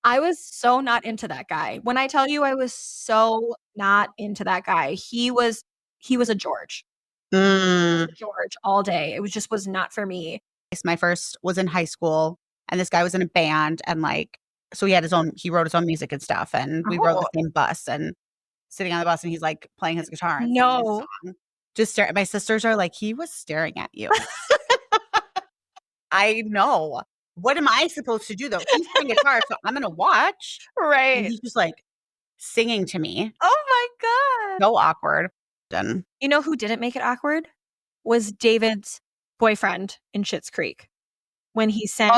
I was so not into that guy. When I tell you I was so not into that guy, he was a George. Mm. George all day. It was not for me. My first was in high school, and this guy was in a band, and, like, so he wrote his own music and stuff, and we rode the Oh, same bus, and sitting on the bus, and he's, like, playing his guitar and singing his no. song. Just stare my sisters are like, "He was staring at you." I know. What am I supposed to do, though? He's playing guitar, so I'm gonna watch, and Right. he's just, like, singing to me. Oh my god. So awkward. And You know who didn't make it awkward? Was David's boyfriend in Schitt's Creek when he sang.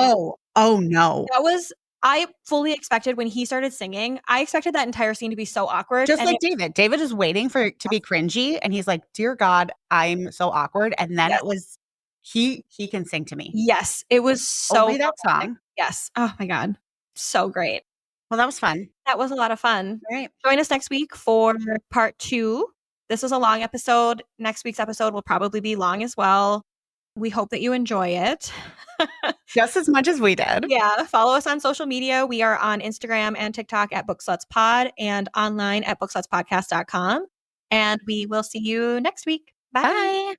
oh, no. That was I fully expected when he started singing, I expected that entire scene to be so awkward, Just and like it David. David is waiting for it to be cringy, and he's like, "Dear God, I'm so awkward," and then yes, it was he can sing to me. yes, it was so Only that romantic. song. Yes. Oh my god. So great. Well, that was fun. That was a lot of fun. Alright. Join us next week for part 2. This was a long episode. Next week's episode will probably be long as well. We hope that you enjoy it. Just as much as we did. Yeah, follow us on social media. We are on Instagram and TikTok at BookSlutsPod and online at bookslutspodcast.com. And we will see you next week. Bye. Bye.